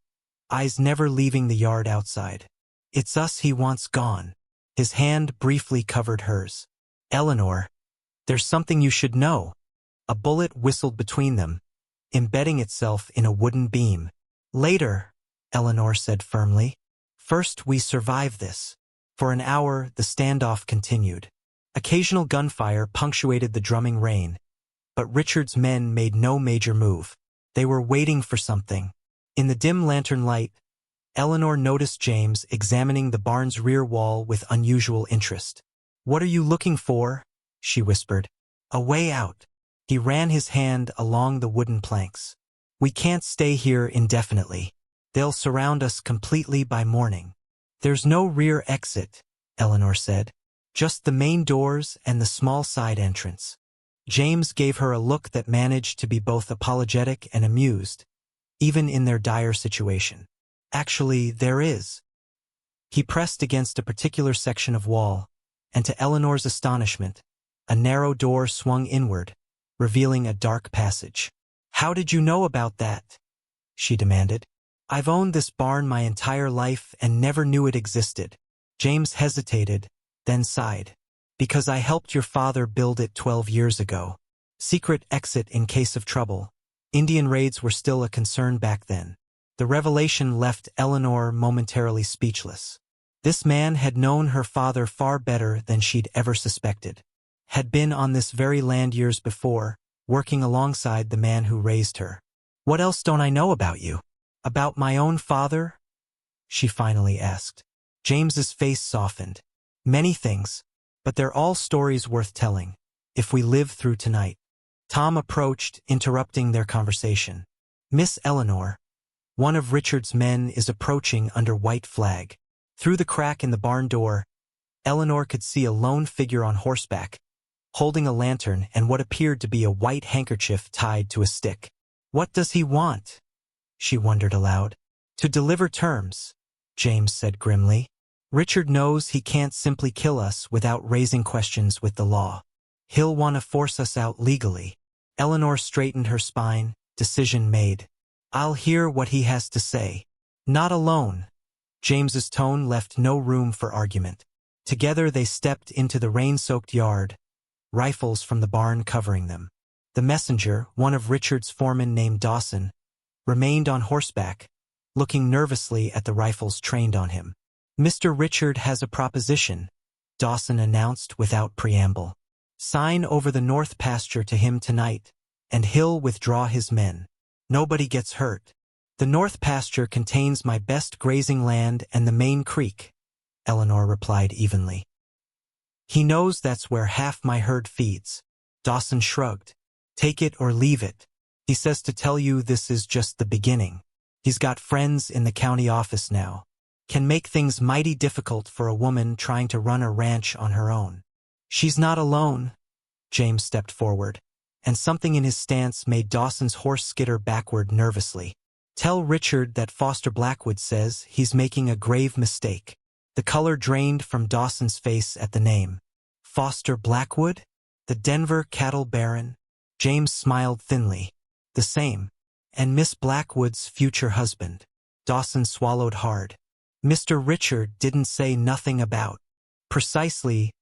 eyes never leaving the yard outside. It's us he wants gone. His hand briefly covered hers. Eleanor, there's something you should know. A bullet whistled between them, embedding itself in a wooden beam. Later, Eleanor said firmly. First we survive this. For an hour, the standoff continued. Occasional gunfire punctuated the drumming rain, but Richard's men made no major move. They were waiting for something. In the dim lantern light, Eleanor noticed James examining the barn's rear wall with unusual interest. What are you looking for? She whispered. A way out. He ran his hand along the wooden planks. We can't stay here indefinitely. They'll surround us completely by morning. There's no rear exit, Eleanor said. Just the main doors and the small side entrance. James gave her a look that managed to be both apologetic and amused, even in their dire situation. Actually, there is. He pressed against a particular section of wall, and to Eleanor's astonishment, a narrow door swung inward, revealing a dark passage. How did you know about that? She demanded. I've owned this barn my entire life and never knew it existed. James hesitated, then sighed. Because I helped your father build it 12 years ago. Secret exit in case of trouble, Indian raids were still a concern back then. The revelation left Eleanor momentarily speechless. This man had known her father far better than she'd ever suspected. Had been on this very land years before, working alongside the man who raised her. "What else don't I know about you? About my own father?" she finally asked. James's face softened. "Many things, but they're all stories worth telling, if we live through tonight." Tom approached, interrupting their conversation. "Miss Eleanor, one of Richard's men is approaching under white flag." Through the crack in the barn door, Eleanor could see a lone figure on horseback, holding a lantern and what appeared to be a white handkerchief tied to a stick. "What does he want?" she wondered aloud. "To deliver terms," James said grimly. "Richard knows he can't simply kill us without raising questions with the law. He'll want to force us out legally." Eleanor straightened her spine, decision made. "I'll hear what he has to say." "Not alone." James's tone left no room for argument. Together they stepped into the rain-soaked yard, rifles from the barn covering them. The messenger, one of Richard's foremen named Dawson, remained on horseback, looking nervously at the rifles trained on him. "Mr. Richard has a proposition," Dawson announced without preamble. "Sign over the north pasture to him tonight, and he'll withdraw his men. Nobody gets hurt. The north pasture contains my best grazing land and the main creek," Eleanor replied evenly. "He knows that's where half my herd feeds." Dawson shrugged. "Take it or leave it. He says to tell you this is just the beginning. He's got friends in the county office now. Can make things mighty difficult for a woman trying to run a ranch on her own." "She's not alone." James stepped forward, and something in his stance made Dawson's horse skitter backward nervously. "Tell Richard that Foster Blackwood says he's making a grave mistake." The color drained from Dawson's face at the name. "Foster Blackwood? The Denver cattle baron?" James smiled thinly. "The same. And Miss Blackwood's future husband." Dawson swallowed hard. "Mr. Richard didn't say nothing about." "Precisely."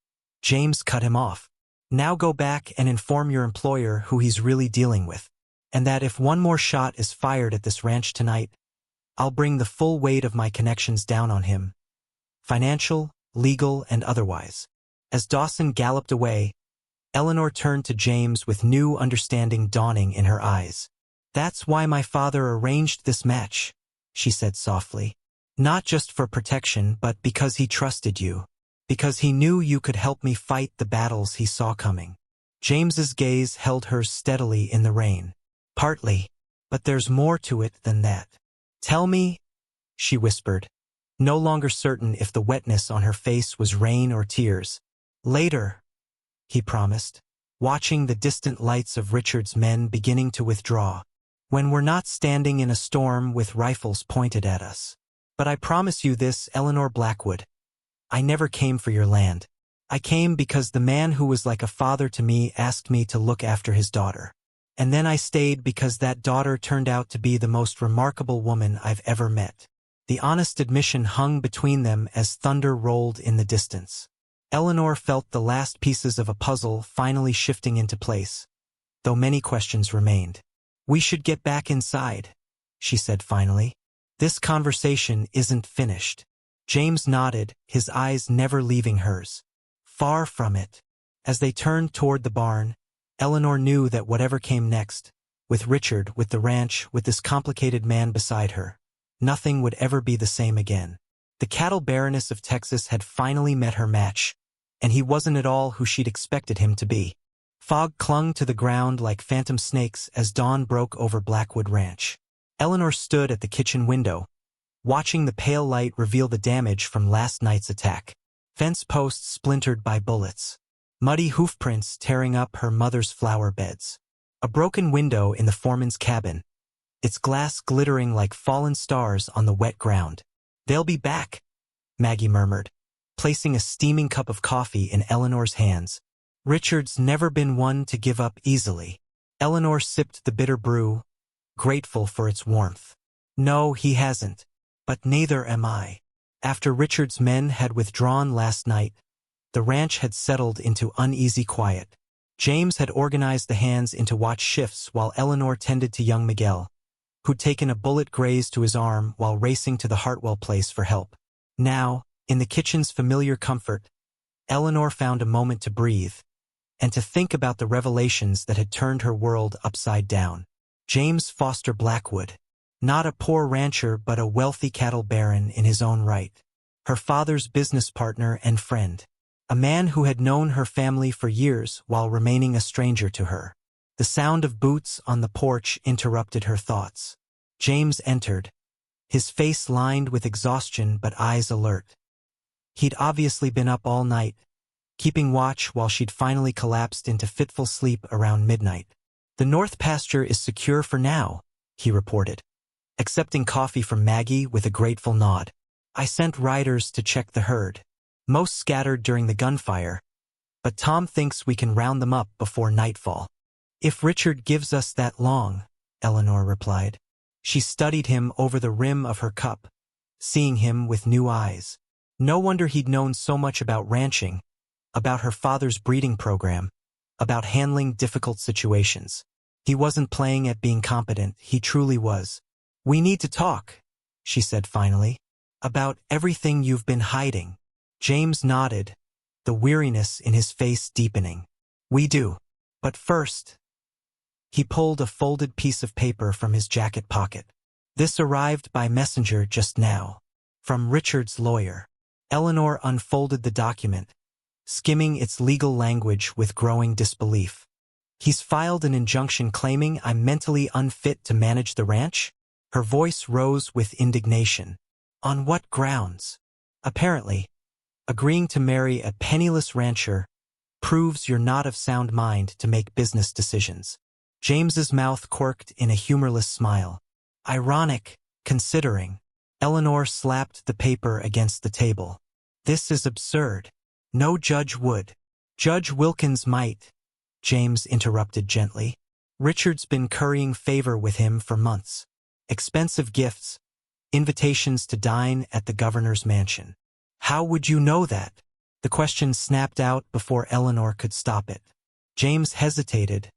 James cut him off. "Now go back and inform your employer who he's really dealing with, and that if one more shot is fired at this ranch tonight, I'll bring the full weight of my connections down on him. Financial, legal, and otherwise." As Dawson galloped away, Eleanor turned to James with new understanding dawning in her eyes. "That's why my father arranged this match," she said softly. "Not just for protection, but because he trusted you. Because he knew you could help me fight the battles he saw coming." James's gaze held hers steadily in the rain. "Partly, but there's more to it than that." "Tell me," she whispered, no longer certain if the wetness on her face was rain or tears. "Later," he promised, watching the distant lights of Richard's men beginning to withdraw. "When we're not standing in a storm with rifles pointed at us. But I promise you this, Eleanor Blackwood. I never came for your land. I came because the man who was like a father to me asked me to look after his daughter. And then I stayed because that daughter turned out to be the most remarkable woman I've ever met." The honest admission hung between them as thunder rolled in the distance. Eleanor felt the last pieces of a puzzle finally shifting into place, though many questions remained. "We should get back inside," she said finally. "This conversation isn't finished." James nodded, his eyes never leaving hers. "Far from it." As they turned toward the barn, Eleanor knew that whatever came next, with Richard, with the ranch, with this complicated man beside her, nothing would ever be the same again. The cattle baroness of Texas had finally met her match, and he wasn't at all who she'd expected him to be. Fog clung to the ground like phantom snakes as dawn broke over Blackwood Ranch. Eleanor stood at the kitchen window, watching the pale light reveal the damage from last night's attack. Fence posts splintered by bullets. Muddy hoofprints tearing up her mother's flower beds. A broken window in the foreman's cabin, its glass glittering like fallen stars on the wet ground. "They'll be back," Maggie murmured, placing a steaming cup of coffee in Eleanor's hands. "Richard's never been one to give up easily." Eleanor sipped the bitter brew, grateful for its warmth. "No, he hasn't. But neither am I." After Richard's men had withdrawn last night, the ranch had settled into uneasy quiet. James had organized the hands into watch shifts while Eleanor tended to young Miguel, who'd taken a bullet graze to his arm while racing to the Hartwell place for help. Now, in the kitchen's familiar comfort, Eleanor found a moment to breathe and to think about the revelations that had turned her world upside down. James Foster Blackwood, not a poor rancher but a wealthy cattle baron in his own right. Her father's business partner and friend. A man who had known her family for years while remaining a stranger to her. The sound of boots on the porch interrupted her thoughts. James entered, his face lined with exhaustion but eyes alert. He'd obviously been up all night, keeping watch while she'd finally collapsed into fitful sleep around midnight. "The north pasture is secure for now," he reported, accepting coffee from Maggie with a grateful nod. "I sent riders to check the herd. Most scattered during the gunfire, but Tom thinks we can round them up before nightfall." "If Richard gives us that long," Eleanor replied. She studied him over the rim of her cup, seeing him with new eyes. No wonder he'd known so much about ranching, about her father's breeding program, about handling difficult situations. He wasn't playing at being competent, he truly was. "We need to talk," she said finally, "about everything you've been hiding." James nodded, the weariness in his face deepening. "We do. But first—" He pulled a folded piece of paper from his jacket pocket. "This arrived by messenger just now. From Richard's lawyer." Eleanor unfolded the document, skimming its legal language with growing disbelief. "He's filed an injunction claiming I'm mentally unfit to manage the ranch?" Her voice rose with indignation. "On what grounds?" "Apparently, agreeing to marry a penniless rancher proves you're not of sound mind to make business decisions." James's mouth quirked in a humorless smile. "Ironic, considering." Eleanor slapped the paper against the table. "This is absurd. No judge would." "Judge Wilkins might," James interrupted gently. "Richard's been currying favor with him for months. Expensive gifts, invitations to dine at the governor's mansion." "How would you know that?" The question snapped out before Eleanor could stop it. James hesitated,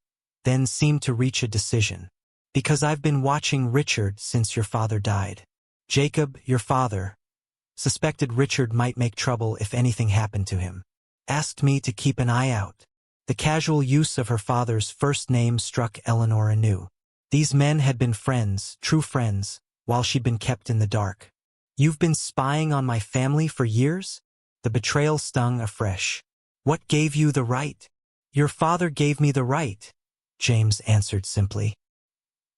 then seemed to reach a decision. "Because I've been watching Richard since your father died. Jacob, your father, suspected Richard might make trouble if anything happened to him. Asked me to keep an eye out." The casual use of her father's first name struck Eleanor anew. These men had been friends, true friends, while she'd been kept in the dark. "You've been spying on my family for years?" The betrayal stung afresh. "What gave you the right?" "Your father gave me the right," James answered simply.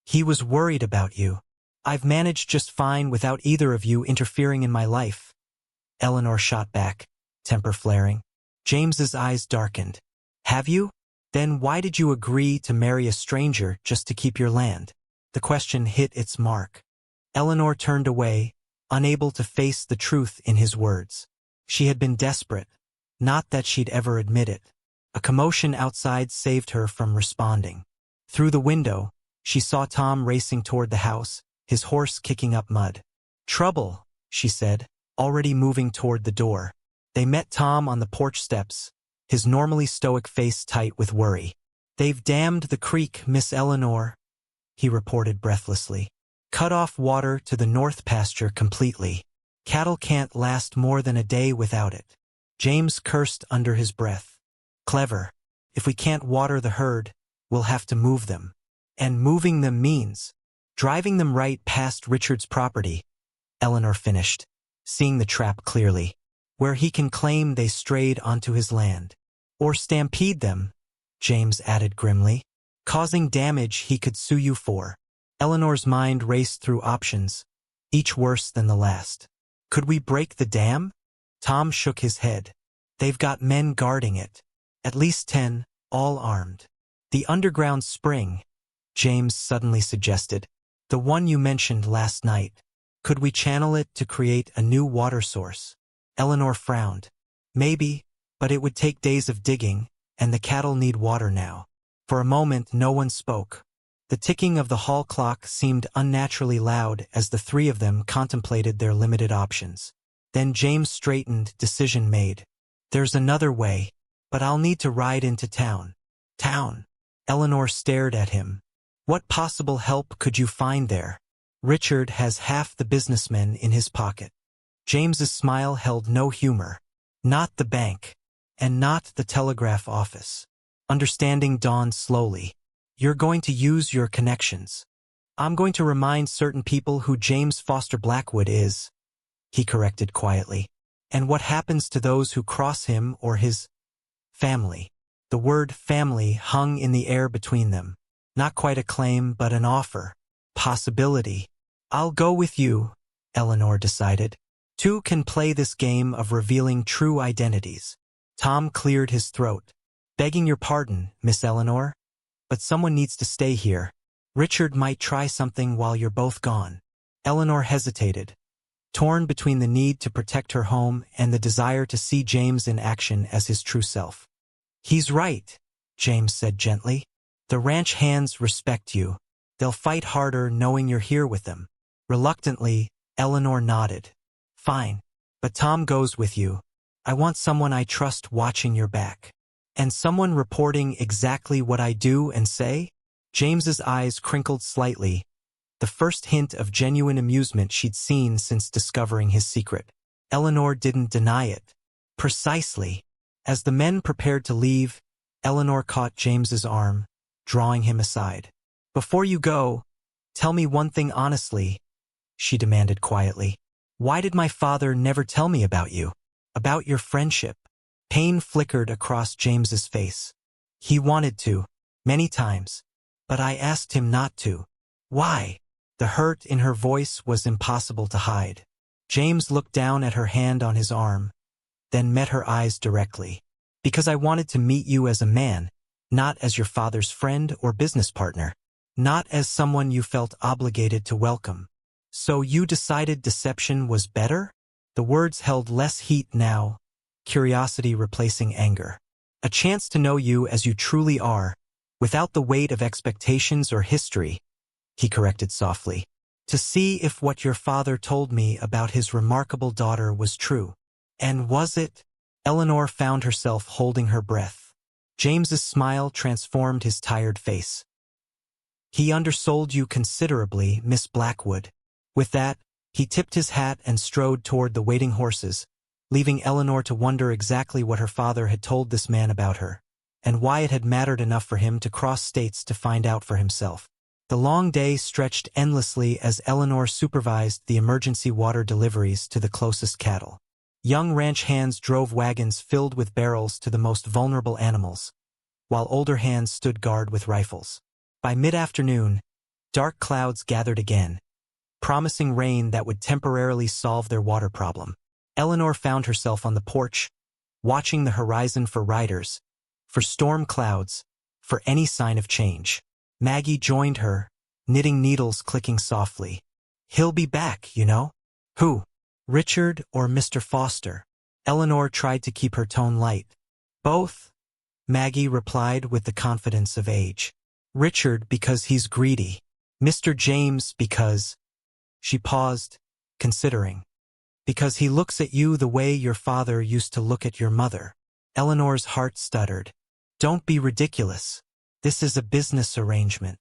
"He was worried about you. I've managed just fine without either of you interfering in my life." Eleanor shot back, temper flaring. James's eyes darkened. "Have you? Then why did you agree to marry a stranger just to keep your land?" The question hit its mark. Eleanor turned away, unable to face the truth in his words. She had been desperate, not that she'd ever admit it. A commotion outside saved her from responding. Through the window, she saw Tom racing toward the house, his horse kicking up mud. "Trouble," she said, already moving toward the door. They met Tom on the porch steps, his normally stoic face tight with worry. "They've dammed the creek, Miss Eleanor," he reported breathlessly. "Cut off water to the north pasture completely. Cattle can't last more than a day without it." James cursed under his breath. "Clever. If we can't water the herd, we'll have to move them. And moving them means driving them right past Richard's property," Eleanor finished, seeing the trap clearly, "where he can claim they strayed onto his land. Or stampede them," James added grimly, "causing damage he could sue you for." Eleanor's mind raced through options, each worse than the last. "Could we break the dam?" Tom shook his head. "They've got men guarding it. At least 10, all armed." "The underground spring," James suddenly suggested. "The one you mentioned last night. Could we channel it to create a new water source?" Eleanor frowned. "Maybe, but it would take days of digging, and the cattle need water now." For a moment no one spoke. The ticking of the hall clock seemed unnaturally loud as the three of them contemplated their limited options. Then James straightened, decision made. "There's another way, but I'll need to ride into town." Town. Eleanor stared at him. What possible help could you find there? Richard has half the businessmen in his pocket. James's smile held no humor. Not the bank. And not the telegraph office. Understanding dawned slowly. You're going to use your connections. I'm going to remind certain people who James Foster Blackwood is, he corrected quietly. And what happens to those who cross him or his family? The word family hung in the air between them. Not quite a claim, but an offer. Possibility. I'll go with you, Eleanor decided. Two can play this game of revealing true identities. Tom cleared his throat. Begging your pardon, Miss Eleanor, but someone needs to stay here. Richard might try something while you're both gone. Eleanor hesitated, torn between the need to protect her home and the desire to see James in action as his true self. He's right, James said gently. The ranch hands respect you. They'll fight harder knowing you're here with them. Reluctantly, Eleanor nodded. Fine, but Tom goes with you. I want someone I trust watching your back. And someone reporting exactly what I do and say? James's eyes crinkled slightly, the first hint of genuine amusement she'd seen since discovering his secret. Eleanor didn't deny it. Precisely. As the men prepared to leave, Eleanor caught James's arm, drawing him aside. Before you go, tell me one thing honestly, she demanded quietly. Why did my father never tell me about you? About your friendship? Pain flickered across James's face. He wanted to, many times, but I asked him not to. Why? The hurt in her voice was impossible to hide. James looked down at her hand on his arm, then met her eyes directly. Because I wanted to meet you as a man, not as your father's friend or business partner, not as someone you felt obligated to welcome. So you decided deception was better? The words held less heat now, curiosity replacing anger. A chance to know you as you truly are, without the weight of expectations or history, he corrected softly. To see if what your father told me about his remarkable daughter was true. And was it? Eleanor found herself holding her breath. James's smile transformed his tired face. He undersold you considerably, Miss Blackwood. With that, he tipped his hat and strode toward the waiting horses, leaving Eleanor to wonder exactly what her father had told this man about her, and why it had mattered enough for him to cross states to find out for himself. The long day stretched endlessly as Eleanor supervised the emergency water deliveries to the closest cattle. Young ranch hands drove wagons filled with barrels to the most vulnerable animals, while older hands stood guard with rifles. By mid-afternoon, dark clouds gathered again, promising rain that would temporarily solve their water problem. Eleanor found herself on the porch, watching the horizon for riders, for storm clouds, for any sign of change. Maggie joined her, knitting needles clicking softly. He'll be back, you know. Who? Richard or Mr. Foster? Eleanor tried to keep her tone light. Both, Maggie replied with the confidence of age. Richard because he's greedy. Mr. James because... She paused, considering. Because he looks at you the way your father used to look at your mother. Eleanor's heart stuttered. Don't be ridiculous. This is a business arrangement.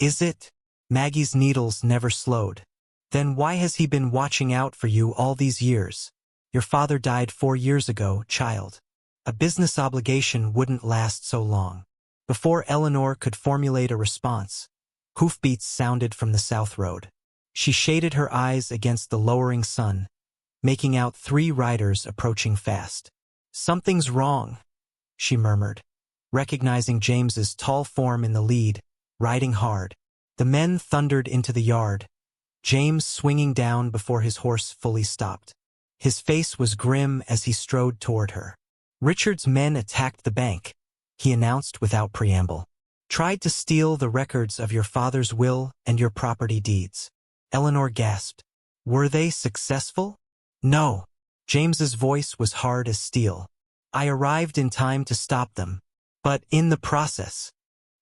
Is it? Maggie's needles never slowed. Then why has he been watching out for you all these years? Your father died 4 years ago, child. A business obligation wouldn't last so long. Before Eleanor could formulate a response, hoofbeats sounded from the south road. She shaded her eyes against the lowering sun, making out 3 riders approaching fast. Something's wrong, she murmured, recognizing James's tall form in the lead, riding hard. The men thundered into the yard, James swinging down before his horse fully stopped. His face was grim as he strode toward her. Richard's men attacked the bank, he announced without preamble. Tried to steal the records of your father's will and your property deeds. Eleanor gasped. Were they successful? No. James's voice was hard as steel. I arrived in time to stop them. But in the process.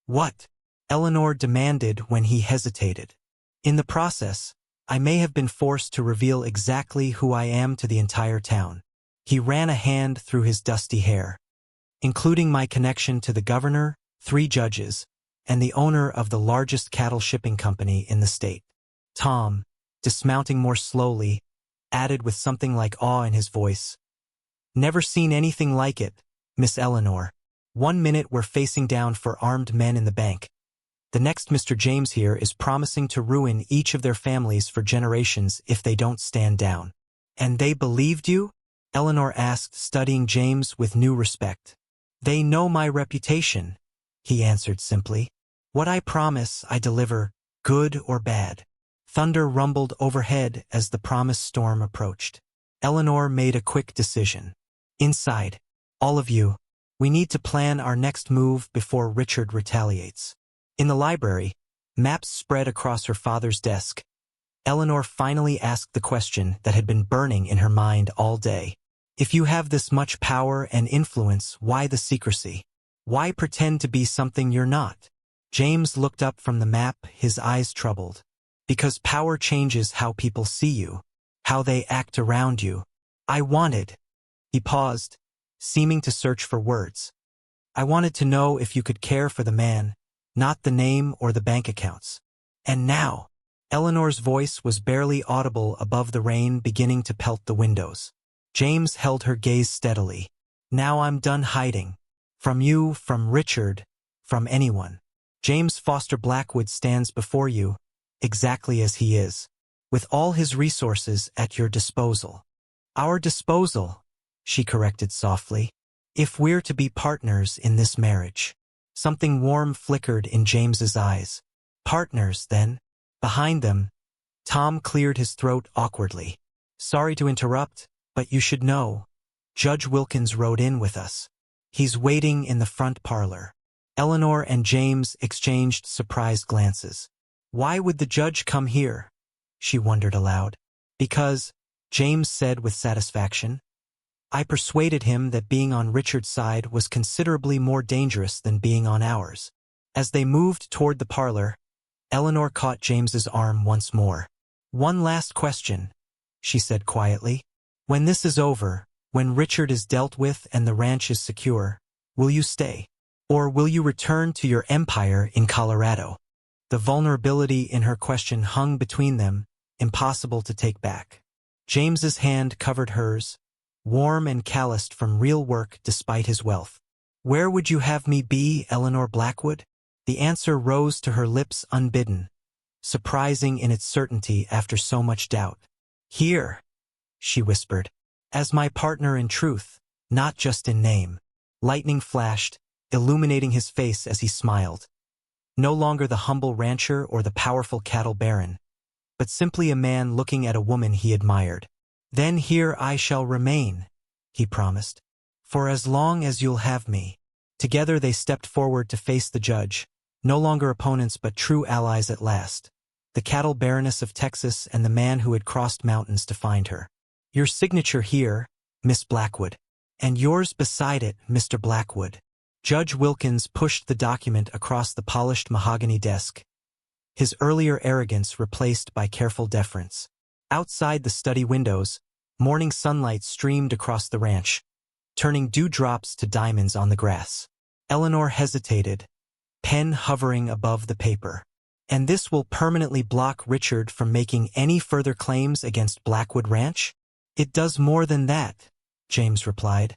What? Eleanor demanded when he hesitated. In the process, I may have been forced to reveal exactly who I am to the entire town. He ran a hand through his dusty hair. Including my connection to the governor, 3 judges, and the owner of the largest cattle shipping company in the state. Tom, dismounting more slowly, added with something like awe in his voice, "Never seen anything like it, Miss Eleanor. 1 minute we're facing down for armed men in the bank. The next Mr. James here is promising to ruin each of their families for generations if they don't stand down." "And they believed you?" Eleanor asked, studying James with new respect. "They know my reputation," he answered simply. "What I promise, I deliver, good or bad." Thunder rumbled overhead as the promised storm approached. Eleanor made a quick decision. "Inside. All of you. We need to plan our next move before Richard retaliates." In the library, maps spread across her father's desk, Eleanor finally asked the question that had been burning in her mind all day. "If you have this much power and influence, why the secrecy? Why pretend to be something you're not?" James looked up from the map, his eyes troubled. "Because power changes how people see you, how they act around you. I wanted—" He paused, seeming to search for words. "I wanted to know if you could care for the man, not the name or the bank accounts. And now—" Eleanor's voice was barely audible above the rain beginning to pelt the windows. James held her gaze steadily. "Now I'm done hiding. From you, from Richard, from anyone. James Foster Blackwood stands before you, exactly as he is, with all his resources at your disposal." "Our disposal," she corrected softly. "If we're to be partners in this marriage." Something warm flickered in James's eyes. "Partners, then?" Behind them, Tom cleared his throat awkwardly. "Sorry to interrupt, but you should know. Judge Wilkins rode in with us. He's waiting in the front parlor." Eleanor and James exchanged surprised glances. "Why would the judge come here?" she wondered aloud. "Because," James said with satisfaction, "I persuaded him that being on Richard's side was considerably more dangerous than being on ours." As they moved toward the parlor, Eleanor caught James's arm once more. "One last question," she said quietly. "When this is over, when Richard is dealt with and the ranch is secure, will you stay? Or will you return to your empire in Colorado?" The vulnerability in her question hung between them, impossible to take back. James's hand covered hers, warm and calloused from real work despite his wealth. "Where would you have me be, Eleanor Blackwood?" The answer rose to her lips unbidden, surprising in its certainty after so much doubt. "Here," she whispered, "as my partner in truth, not just in name." Lightning flashed, illuminating his face as he smiled. No longer the humble rancher or the powerful cattle baron, but simply a man looking at a woman he admired. "Then here I shall remain," he promised, "for as long as you'll have me." Together they stepped forward to face the judge, no longer opponents but true allies at last, the cattle baroness of Texas and the man who had crossed mountains to find her. "Your signature here, Miss Blackwood, and yours beside it, Mr. Blackwood." Judge Wilkins pushed the document across the polished mahogany desk, his earlier arrogance replaced by careful deference. Outside the study windows, morning sunlight streamed across the ranch, turning dewdrops to diamonds on the grass. Eleanor hesitated, pen hovering above the paper. "And this will permanently block Richard from making any further claims against Blackwood Ranch?" "It does more than that," James replied,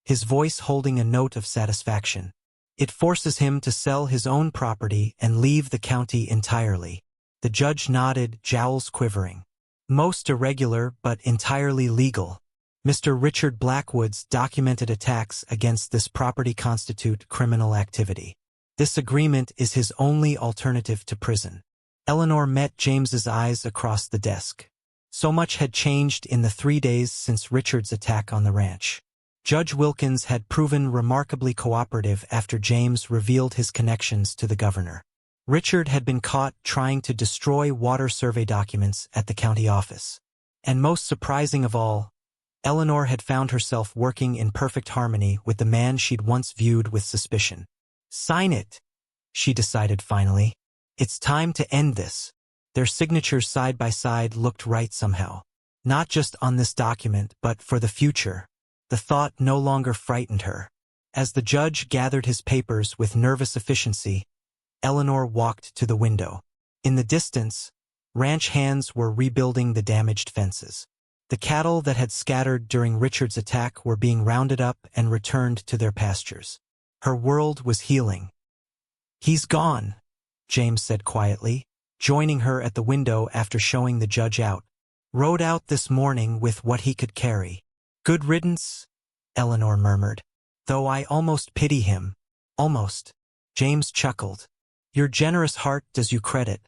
his voice holding a note of satisfaction. "It forces him to sell his own property and leave the county entirely." The judge nodded, jowls quivering. "Most irregular but entirely legal. Mr. Richard Blackwood's documented attacks against this property constitute criminal activity. This agreement is his only alternative to prison." Eleanor met James's eyes across the desk. So much had changed in the 3 days since Richard's attack on the ranch. Judge Wilkins had proven remarkably cooperative after James revealed his connections to the governor. Richard had been caught trying to destroy water survey documents at the county office. And most surprising of all, Eleanor had found herself working in perfect harmony with the man she'd once viewed with suspicion. "Sign it," she decided finally. "It's time to end this." Their signatures side by side looked right somehow. Not just on this document, but for the future. The thought no longer frightened her. As the judge gathered his papers with nervous efficiency, Eleanor walked to the window. In the distance, ranch hands were rebuilding the damaged fences. The cattle that had scattered during Richard's attack were being rounded up and returned to their pastures. Her world was healing. "He's gone," James said quietly, joining her at the window after showing the judge out. "Rode out this morning with what he could carry." "Good riddance," Eleanor murmured. "Though I almost pity him." "Almost." James chuckled. "Your generous heart does you credit.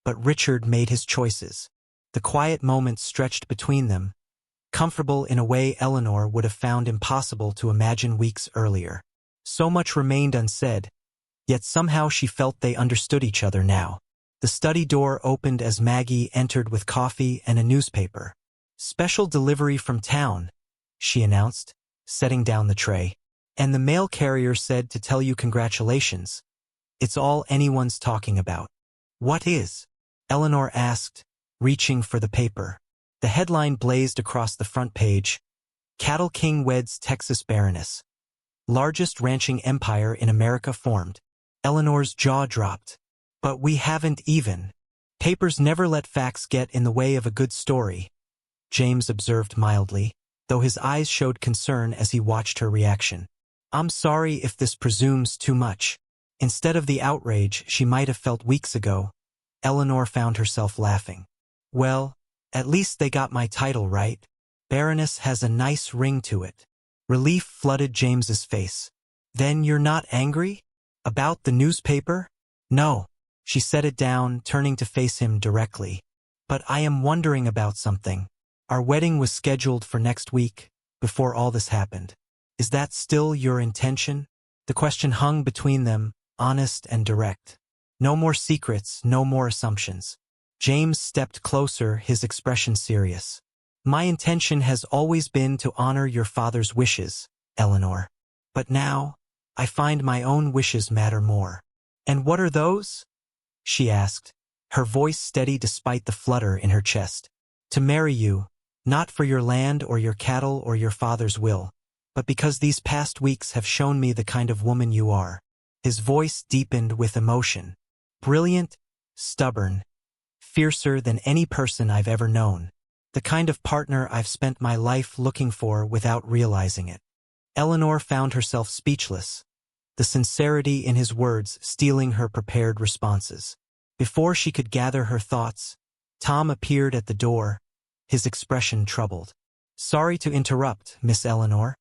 But Richard made his choices." The quiet moments stretched between them, comfortable in a way Eleanor would have found impossible to imagine weeks earlier. So much remained unsaid, yet somehow she felt they understood each other now. The study door opened as Maggie entered with coffee and a newspaper. "Special delivery from town," she announced, setting down the tray. "And the mail carrier said to tell you congratulations. It's all anyone's talking about." "What is?" Eleanor asked, reaching for the paper. The headline blazed across the front page: "Cattle King Weds Texas Baroness. Largest ranching empire in America formed." Eleanor's jaw dropped. "But we haven't even." "Papers never let facts get in the way of a good story," James observed mildly, though his eyes showed concern as he watched her reaction. "I'm sorry if this presumes too much." Instead of the outrage she might have felt weeks ago, Eleanor found herself laughing. "Well, at least they got my title right. Baroness has a nice ring to it." Relief flooded James's face. "Then you're not angry? About the newspaper?" "No." She set it down, turning to face him directly. "But I am wondering about something. Our wedding was scheduled for next week, before all this happened. Is that still your intention?" The question hung between them, honest and direct. No more secrets, no more assumptions. James stepped closer, his expression serious. "My intention has always been to honor your father's wishes, Eleanor. But now, I find my own wishes matter more." "And what are those?" she asked, her voice steady despite the flutter in her chest. "To marry you, not for your land or your cattle or your father's will, but because these past weeks have shown me the kind of woman you are." His voice deepened with emotion. "Brilliant, stubborn, fiercer than any person I've ever known. The kind of partner I've spent my life looking for without realizing it." Eleanor found herself speechless, the sincerity in his words stealing her prepared responses. Before she could gather her thoughts, Tom appeared at the door, his expression troubled. "Sorry to interrupt, Miss Eleanor,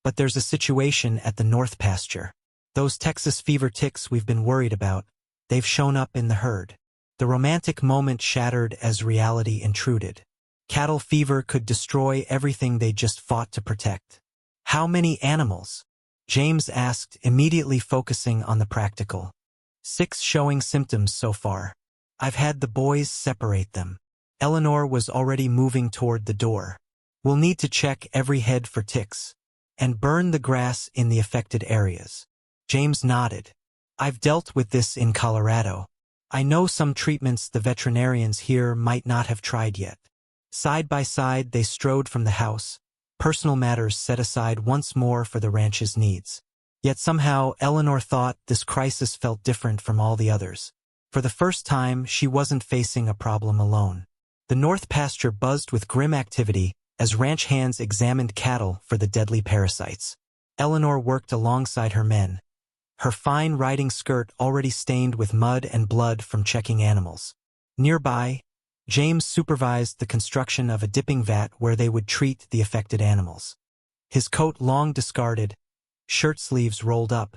but there's a situation at the North Pasture. Those Texas fever ticks we've been worried about, they've shown up in the herd." The romantic moment shattered as reality intruded. Cattle fever could destroy everything they just fought to protect. "How many animals?" James asked, immediately focusing on the practical. "6 showing symptoms so far. I've had the boys separate them." Eleanor was already moving toward the door. "We'll need to check every head for ticks, and burn the grass in the affected areas." James nodded. "I've dealt with this in Colorado. I know some treatments the veterinarians here might not have tried yet." Side by side they strode from the house, personal matters set aside once more for the ranch's needs. Yet somehow Eleanor thought this crisis felt different from all the others. For the first time, she wasn't facing a problem alone. The North Pasture buzzed with grim activity as ranch hands examined cattle for the deadly parasites. Eleanor worked alongside her men, her fine riding skirt already stained with mud and blood from checking animals. Nearby, James supervised the construction of a dipping vat where they would treat the affected animals. His coat long discarded, shirt sleeves rolled up,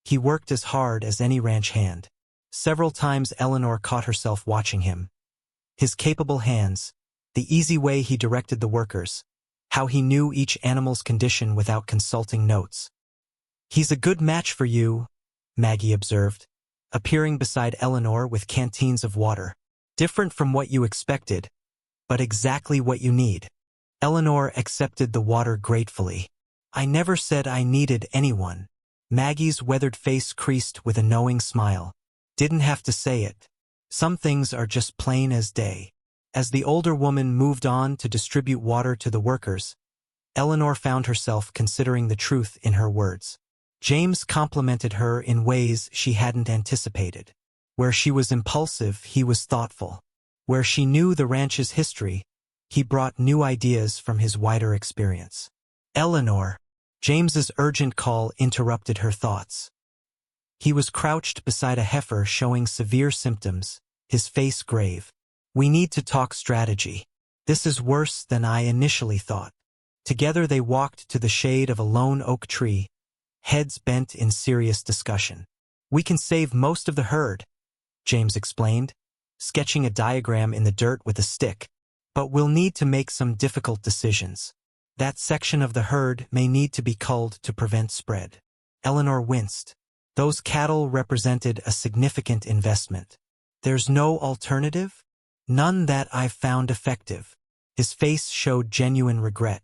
he worked as hard as any ranch hand. Several times Eleanor caught herself watching him. His capable hands, the easy way he directed the workers, how he knew each animal's condition without consulting notes. "He's a good match for you," Maggie observed, appearing beside Eleanor with canteens of water. "Different from what you expected, but exactly what you need." Eleanor accepted the water gratefully. "I never said I needed anyone." Maggie's weathered face creased with a knowing smile. "Didn't have to say it. Some things are just plain as day." As the older woman moved on to distribute water to the workers, Eleanor found herself considering the truth in her words. James complimented her in ways she hadn't anticipated. Where she was impulsive, he was thoughtful. Where she knew the ranch's history, he brought new ideas from his wider experience. Eleanor. James's urgent call interrupted her thoughts. He was crouched beside a heifer showing severe symptoms, his face grave. We need to talk strategy. This is worse than I initially thought. Together they walked to the shade of a lone oak tree, heads bent in serious discussion. We can save most of the herd, James explained, sketching a diagram in the dirt with a stick. But we'll need to make some difficult decisions. That section of the herd may need to be culled to prevent spread. Eleanor winced. Those cattle represented a significant investment. There's no alternative? None that I've found effective. His face showed genuine regret.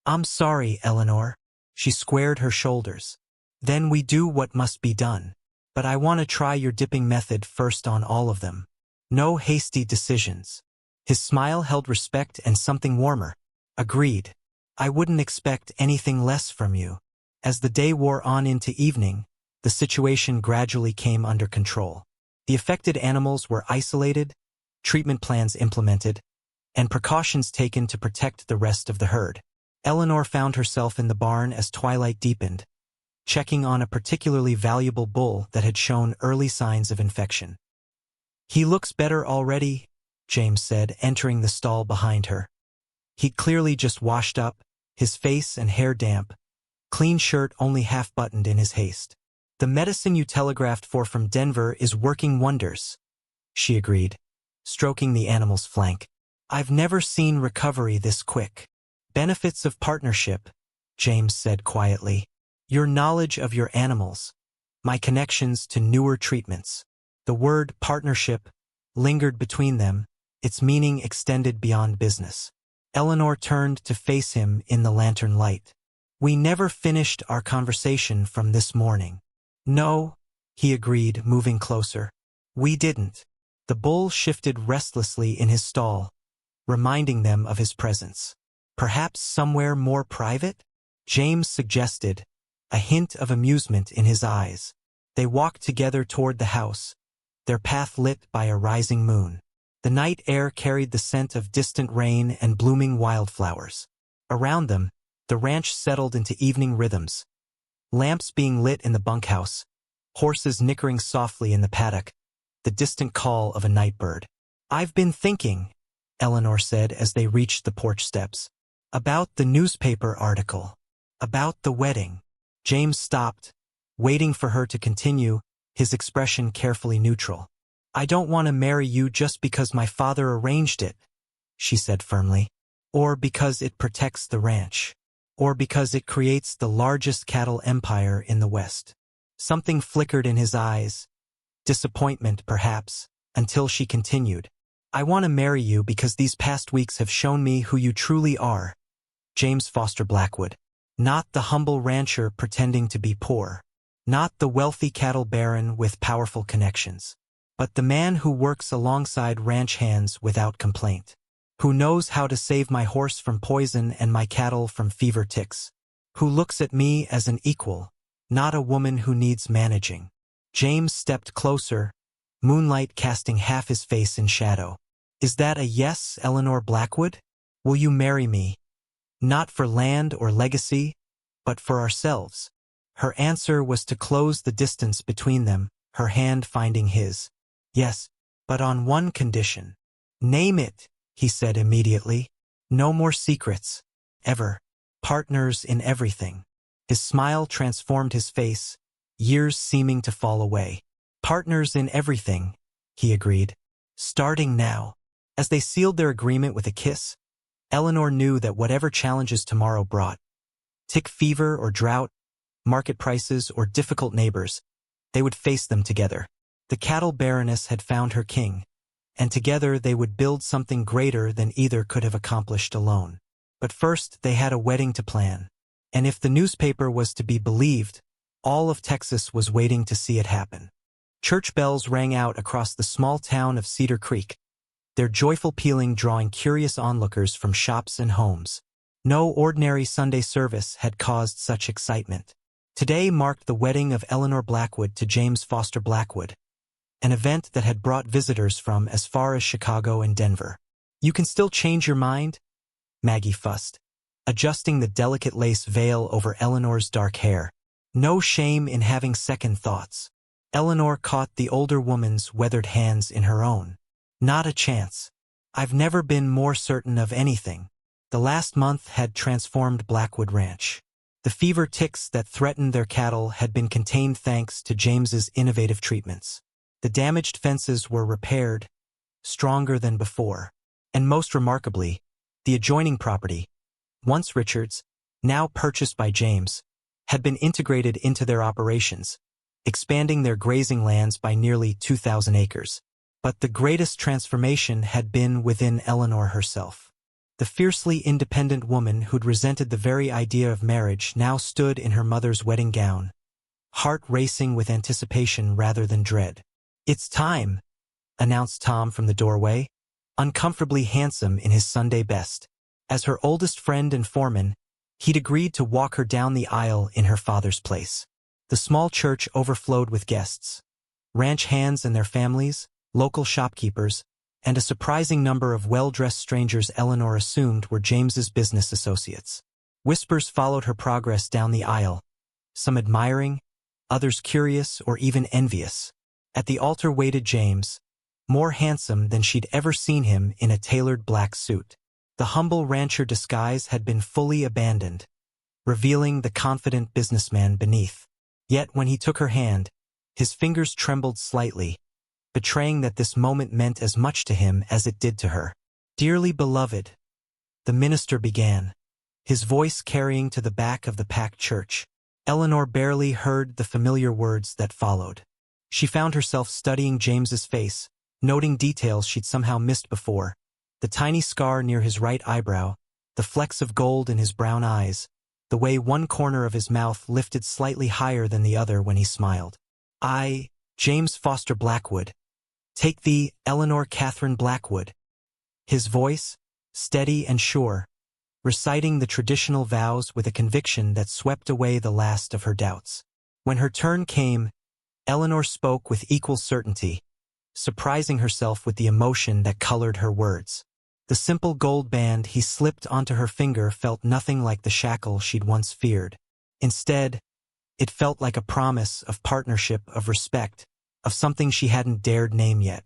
I'm sorry, Eleanor. She squared her shoulders. Then we do what must be done. But I want to try your dipping method first on all of them. No hasty decisions. His smile held respect and something warmer. Agreed. I wouldn't expect anything less from you. As the day wore on into evening, the situation gradually came under control. The affected animals were isolated, treatment plans implemented, and precautions taken to protect the rest of the herd. Eleanor found herself in the barn as twilight deepened, checking on a particularly valuable bull that had shown early signs of infection. He looks better already, James said, entering the stall behind her. He'd clearly just washed up, his face and hair damp, clean shirt only half-buttoned in his haste. The medicine you telegraphed for from Denver is working wonders, she agreed, stroking the animal's flank. I've never seen recovery this quick. Benefits of partnership, James said quietly. Your knowledge of your animals, my connections to newer treatments. The word partnership lingered between them, its meaning extended beyond business. Eleanor turned to face him in the lantern light. We never finished our conversation from this morning. No, he agreed, moving closer. We didn't. The bull shifted restlessly in his stall, reminding them of his presence. Perhaps somewhere more private? James suggested, a hint of amusement in his eyes. They walked together toward the house, their path lit by a rising moon. The night air carried the scent of distant rain and blooming wildflowers. Around them, the ranch settled into evening rhythms. Lamps being lit in the bunkhouse, horses nickering softly in the paddock, the distant call of a night bird. I've been thinking, Eleanor said as they reached the porch steps, about the newspaper article, about the wedding. James stopped, waiting for her to continue, his expression carefully neutral. I don't want to marry you just because my father arranged it, she said firmly, or because it protects the ranch, or because it creates the largest cattle empire in the West. Something flickered in his eyes, disappointment perhaps, until she continued. I want to marry you because these past weeks have shown me who you truly are, James Foster Blackwood. Not the humble rancher pretending to be poor, not the wealthy cattle baron with powerful connections, but the man who works alongside ranch hands without complaint, who knows how to save my horse from poison and my cattle from fever ticks, who looks at me as an equal, not a woman who needs managing. James stepped closer, moonlight casting half his face in shadow. Is that a yes, Eleanor Blackwood? Will you marry me? Not for land or legacy, but for ourselves. Her answer was to close the distance between them, her hand finding his. Yes, but on one condition. Name it, he said immediately. No more secrets. Ever. Partners in everything. His smile transformed his face, years seeming to fall away. Partners in everything, he agreed. Starting now. As they sealed their agreement with a kiss, Eleanor knew that whatever challenges tomorrow brought, tick fever or drought, market prices or difficult neighbors, they would face them together. The cattle baroness had found her king, and together they would build something greater than either could have accomplished alone. But first they had a wedding to plan, and if the newspaper was to be believed, all of Texas was waiting to see it happen. Church bells rang out across the small town of Cedar Creek, their joyful pealing drawing curious onlookers from shops and homes. No ordinary Sunday service had caused such excitement. Today marked the wedding of Eleanor Blackwood to James Foster Blackwood, an event that had brought visitors from as far as Chicago and Denver. "You can still change your mind?" Maggie fussed, adjusting the delicate lace veil over Eleanor's dark hair. "No shame in having second thoughts." Eleanor caught the older woman's weathered hands in her own. "Not a chance. I've never been more certain of anything." The last month had transformed Blackwood Ranch. The fever ticks that threatened their cattle had been contained thanks to James's innovative treatments. The damaged fences were repaired, stronger than before. And most remarkably, the adjoining property, once Richard's, now purchased by James, had been integrated into their operations, expanding their grazing lands by nearly 2,000 acres. But the greatest transformation had been within Eleanor herself. The fiercely independent woman who'd resented the very idea of marriage now stood in her mother's wedding gown, heart racing with anticipation rather than dread. "It's time," announced Tom from the doorway, uncomfortably handsome in his Sunday best. As her oldest friend and foreman, he'd agreed to walk her down the aisle in her father's place. The small church overflowed with guests, ranch hands and their families, local shopkeepers, and a surprising number of well-dressed strangers Eleanor assumed were James's business associates. Whispers followed her progress down the aisle, some admiring, others curious or even envious. At the altar waited James, more handsome than she'd ever seen him in a tailored black suit. The humble rancher disguise had been fully abandoned, revealing the confident businessman beneath. Yet when he took her hand, his fingers trembled slightly, betraying that this moment meant as much to him as it did to her. "Dearly beloved," the minister began, his voice carrying to the back of the packed church. Eleanor barely heard the familiar words that followed. She found herself studying James's face, noting details she'd somehow missed before, the tiny scar near his right eyebrow, the flecks of gold in his brown eyes, the way one corner of his mouth lifted slightly higher than the other when he smiled. "I, James Foster Blackwood, take thee, Eleanor Catherine Blackwood." His voice, steady and sure, reciting the traditional vows with a conviction that swept away the last of her doubts. When her turn came, Eleanor spoke with equal certainty, surprising herself with the emotion that colored her words. The simple gold band he slipped onto her finger felt nothing like the shackle she'd once feared. Instead, it felt like a promise of partnership, of respect, of something she hadn't dared name yet.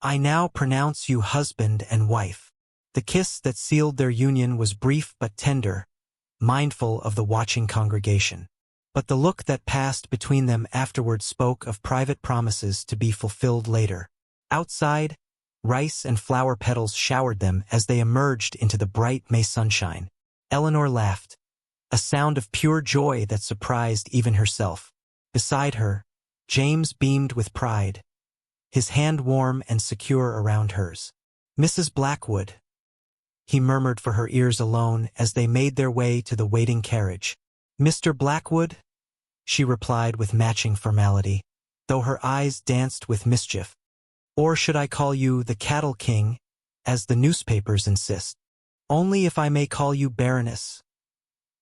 "I now pronounce you husband and wife." The kiss that sealed their union was brief but tender, mindful of the watching congregation. But the look that passed between them afterward spoke of private promises to be fulfilled later. Outside, rice and flower petals showered them as they emerged into the bright May sunshine. Eleanor laughed, a sound of pure joy that surprised even herself. Beside her, James beamed with pride, his hand warm and secure around hers. "Mrs. Blackwood," he murmured for her ears alone as they made their way to the waiting carriage. "Mr. Blackwood," she replied with matching formality, though her eyes danced with mischief. "Or should I call you the Cattle King, as the newspapers insist?" "Only if I may call you Baroness,"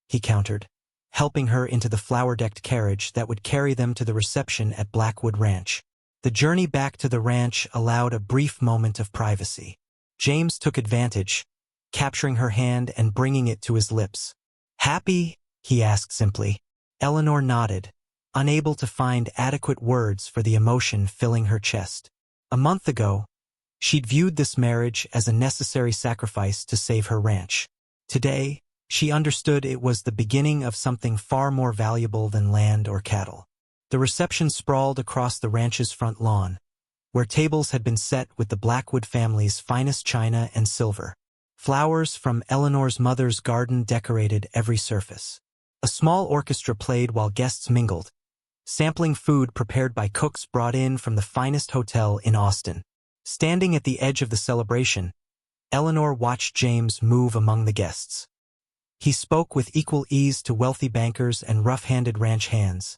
he countered, helping her into the flower-decked carriage that would carry them to the reception at Blackwood Ranch. The journey back to the ranch allowed a brief moment of privacy. James took advantage, capturing her hand and bringing it to his lips. "Happy?" he asked simply. Eleanor nodded, unable to find adequate words for the emotion filling her chest. A month ago, she'd viewed this marriage as a necessary sacrifice to save her ranch. Today, she understood it was the beginning of something far more valuable than land or cattle. The reception sprawled across the ranch's front lawn, where tables had been set with the Blackwood family's finest china and silver. Flowers from Eleanor's mother's garden decorated every surface. A small orchestra played while guests mingled, sampling food prepared by cooks brought in from the finest hotel in Austin. Standing at the edge of the celebration, Eleanor watched James move among the guests. He spoke with equal ease to wealthy bankers and rough-handed ranch hands,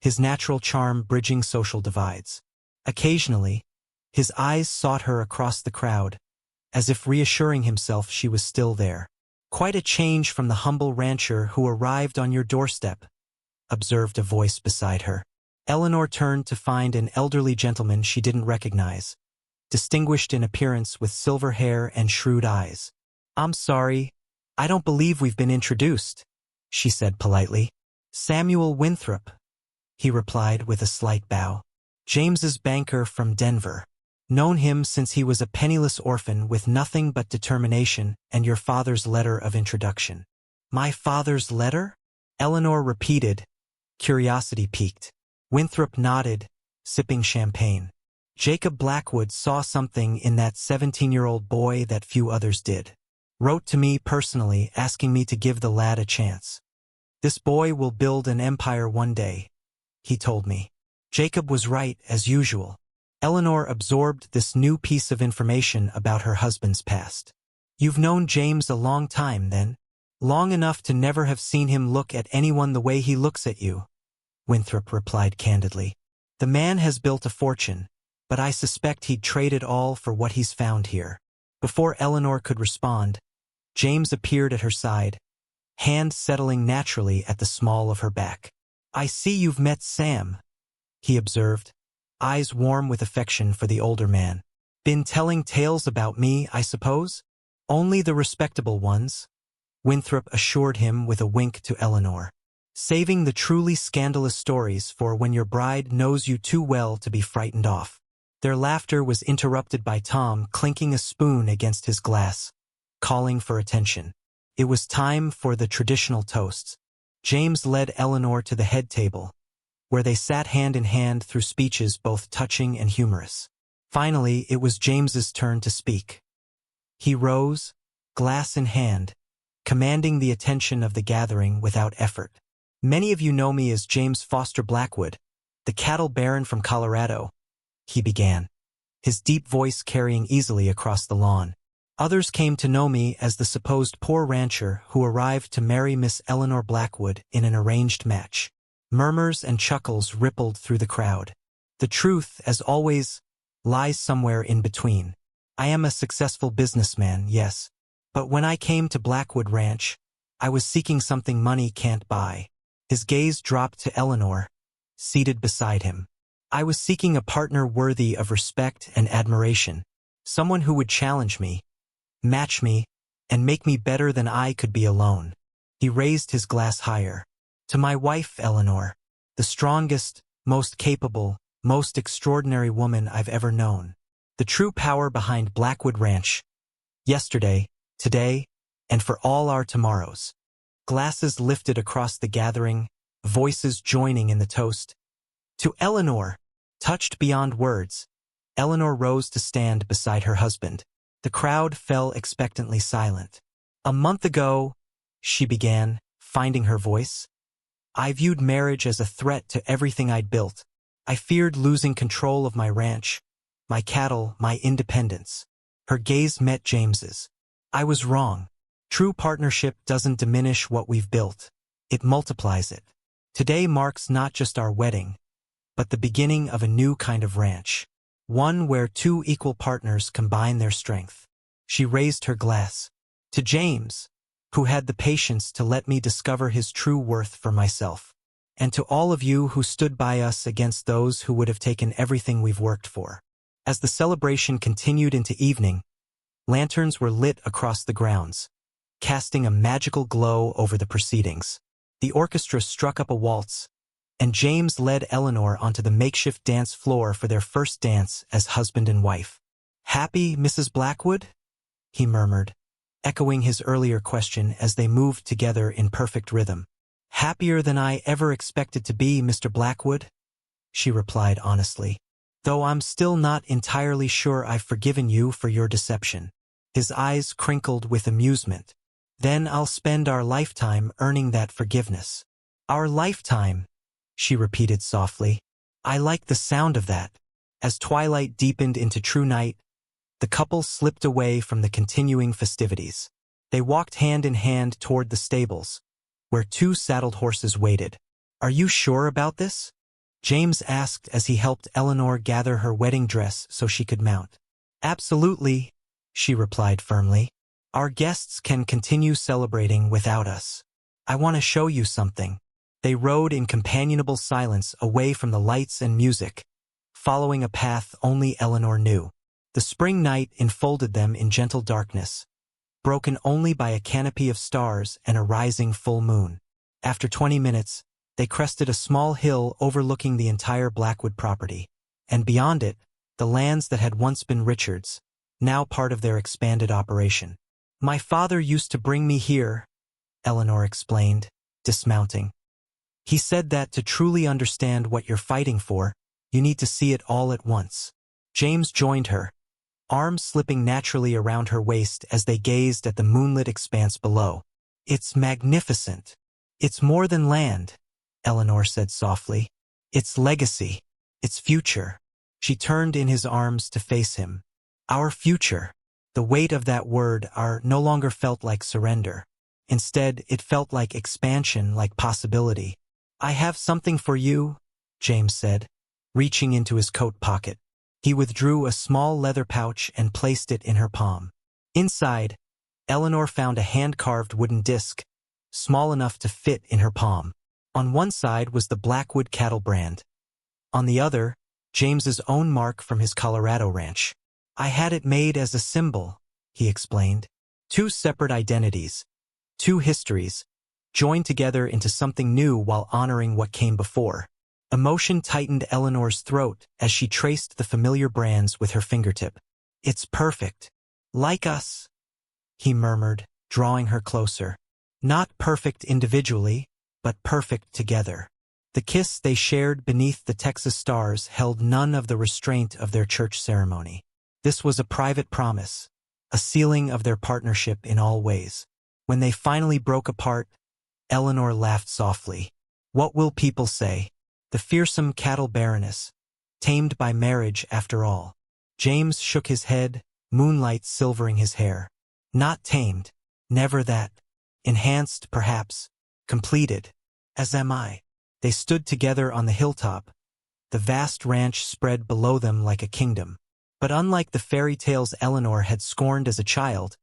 his natural charm bridging social divides. Occasionally, his eyes sought her across the crowd, as if reassuring himself she was still there. "Quite a change from the humble rancher who arrived on your doorstep," observed a voice beside her. Eleanor turned to find an elderly gentleman she didn't recognize, distinguished in appearance with silver hair and shrewd eyes. "I'm sorry, I don't believe we've been introduced," she said politely. "Samuel Winthrop," he replied with a slight bow. "James's banker from Denver. Known him since he was a penniless orphan with nothing but determination and your father's letter of introduction." "My father's letter?" Eleanor repeated, curiosity piqued. Winthrop nodded, sipping champagne. "Jacob Blackwood saw something in that 17-year-old boy that few others did. Wrote to me personally asking me to give the lad a chance. This boy will build an empire one day, he told me." Jacob was right, as usual. Eleanor absorbed this new piece of information about her husband's past. "You've known James a long time, then? Long enough to never have seen him look at anyone the way he looks at you," Winthrop replied candidly. "The man has built a fortune, but I suspect he'd trade it all for what he's found here." Before Eleanor could respond, James appeared at her side, hand settling naturally at the small of her back. "I see you've met Sam," he observed, eyes warm with affection for the older man. "Been telling tales about me, I suppose?" "Only the respectable ones," Winthrop assured him with a wink to Eleanor. "Saving the truly scandalous stories for when your bride knows you too well to be frightened off." Their laughter was interrupted by Tom clinking a spoon against his glass, calling for attention. It was time for the traditional toasts. James led Eleanor to the head table, where they sat hand in hand through speeches both touching and humorous. Finally, it was James's turn to speak. He rose, glass in hand, commanding the attention of the gathering without effort. "Many of you know me as James Foster Blackwood, the cattle baron from Colorado," he began, his deep voice carrying easily across the lawn. "Others came to know me as the supposed poor rancher who arrived to marry Miss Eleanor Blackwood in an arranged match." Murmurs and chuckles rippled through the crowd. "The truth, as always, lies somewhere in between. I am a successful businessman, yes, but when I came to Blackwood Ranch, I was seeking something money can't buy." His gaze dropped to Eleanor, seated beside him. "I was seeking a partner worthy of respect and admiration, someone who would challenge me, match me, and make me better than I could be alone." He raised his glass higher. "To my wife, Eleanor, the strongest, most capable, most extraordinary woman I've ever known. The true power behind Blackwood Ranch. Yesterday, today, and for all our tomorrows." Glasses lifted across the gathering, voices joining in the toast. "To Eleanor." Touched beyond words, Eleanor rose to stand beside her husband. The crowd fell expectantly silent. "A month ago," she began, finding her voice, "I viewed marriage as a threat to everything I'd built. I feared losing control of my ranch, my cattle, my independence." Her gaze met James's. "I was wrong. True partnership doesn't diminish what we've built. It multiplies it. Today marks not just our wedding, but the beginning of a new kind of ranch. One where two equal partners combine their strength." She raised her glass. "To James, who had the patience to let me discover his true worth for myself. And to all of you who stood by us against those who would have taken everything we've worked for." As the celebration continued into evening, lanterns were lit across the grounds, casting a magical glow over the proceedings. The orchestra struck up a waltz, and James led Eleanor onto the makeshift dance floor for their first dance as husband and wife. "Happy, Mrs. Blackwood?" he murmured, echoing his earlier question as they moved together in perfect rhythm. "Happier than I ever expected to be, Mr. Blackwood," she replied honestly, "though I'm still not entirely sure I've forgiven you for your deception." His eyes crinkled with amusement. "Then I'll spend our lifetime earning that forgiveness." "Our lifetime," she repeated softly. "I like the sound of that." As twilight deepened into true night, the couple slipped away from the continuing festivities. They walked hand in hand toward the stables, where two saddled horses waited. "Are you sure about this?" James asked as he helped Eleanor gather her wedding dress so she could mount. "Absolutely," she replied firmly. "Our guests can continue celebrating without us. I want to show you something." They rode in companionable silence away from the lights and music, following a path only Eleanor knew. The spring night enfolded them in gentle darkness, broken only by a canopy of stars and a rising full moon. After 20 minutes, they crested a small hill overlooking the entire Blackwood property, and beyond it, the lands that had once been Richard's, now part of their expanded operation. "My father used to bring me here," Eleanor explained, dismounting. "He said that to truly understand what you're fighting for, you need to see it all at once." James joined her, arms slipping naturally around her waist as they gazed at the moonlit expanse below. "It's magnificent. It's more than land," Eleanor said softly. "It's legacy. It's future." She turned in his arms to face him. Our future. The weight of that word, our, no longer felt like surrender. Instead, it felt like expansion, like possibility. "I have something for you," James said, reaching into his coat pocket. He withdrew a small leather pouch and placed it in her palm. Inside, Eleanor found a hand-carved wooden disc, small enough to fit in her palm. On one side was the Blackwood cattle brand. On the other, James's own mark from his Colorado ranch. "I had it made as a symbol," he explained. Two separate identities, two histories, joined together into something new while honoring what came before. Emotion tightened Eleanor's throat as she traced the familiar brands with her fingertip. "It's perfect. Like us," he murmured, drawing her closer. "Not perfect individually, but perfect together." The kiss they shared beneath the Texas stars held none of the restraint of their church ceremony. This was a private promise, a sealing of their partnership in all ways. When they finally broke apart, Eleanor laughed softly. What will people say? The fearsome cattle baroness, tamed by marriage after all. James shook his head, moonlight silvering his hair. Not tamed, never that. Enhanced, perhaps, completed, as am I. They stood together on the hilltop, the vast ranch spread below them like a kingdom. But unlike the fairy tales Eleanor had scorned as a child,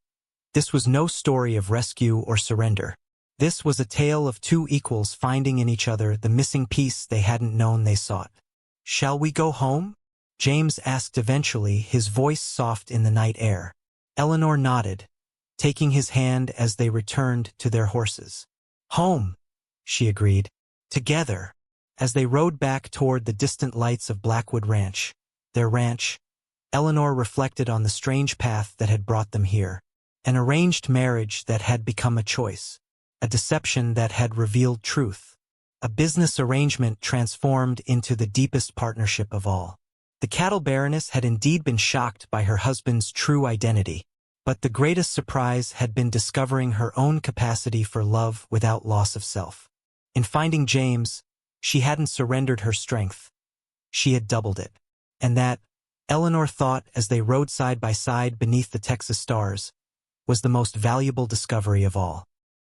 this was no story of rescue or surrender. This was a tale of two equals finding in each other the missing piece they hadn't known they sought. "Shall we go home?" James asked eventually, his voice soft in the night air. Eleanor nodded, taking his hand as they returned to their horses. "Home," she agreed. Together, as they rode back toward the distant lights of Blackwood Ranch, their ranch, Eleanor reflected on the strange path that had brought them here. An arranged marriage that had become a choice. A deception that had revealed truth. A business arrangement transformed into the deepest partnership of all. The cattle baroness had indeed been shocked by her husband's true identity, but the greatest surprise had been discovering her own capacity for love without loss of self. In finding James, she hadn't surrendered her strength. She had doubled it. And that, Eleanor thought as they rode side by side beneath the Texas stars, was the most valuable discovery of all.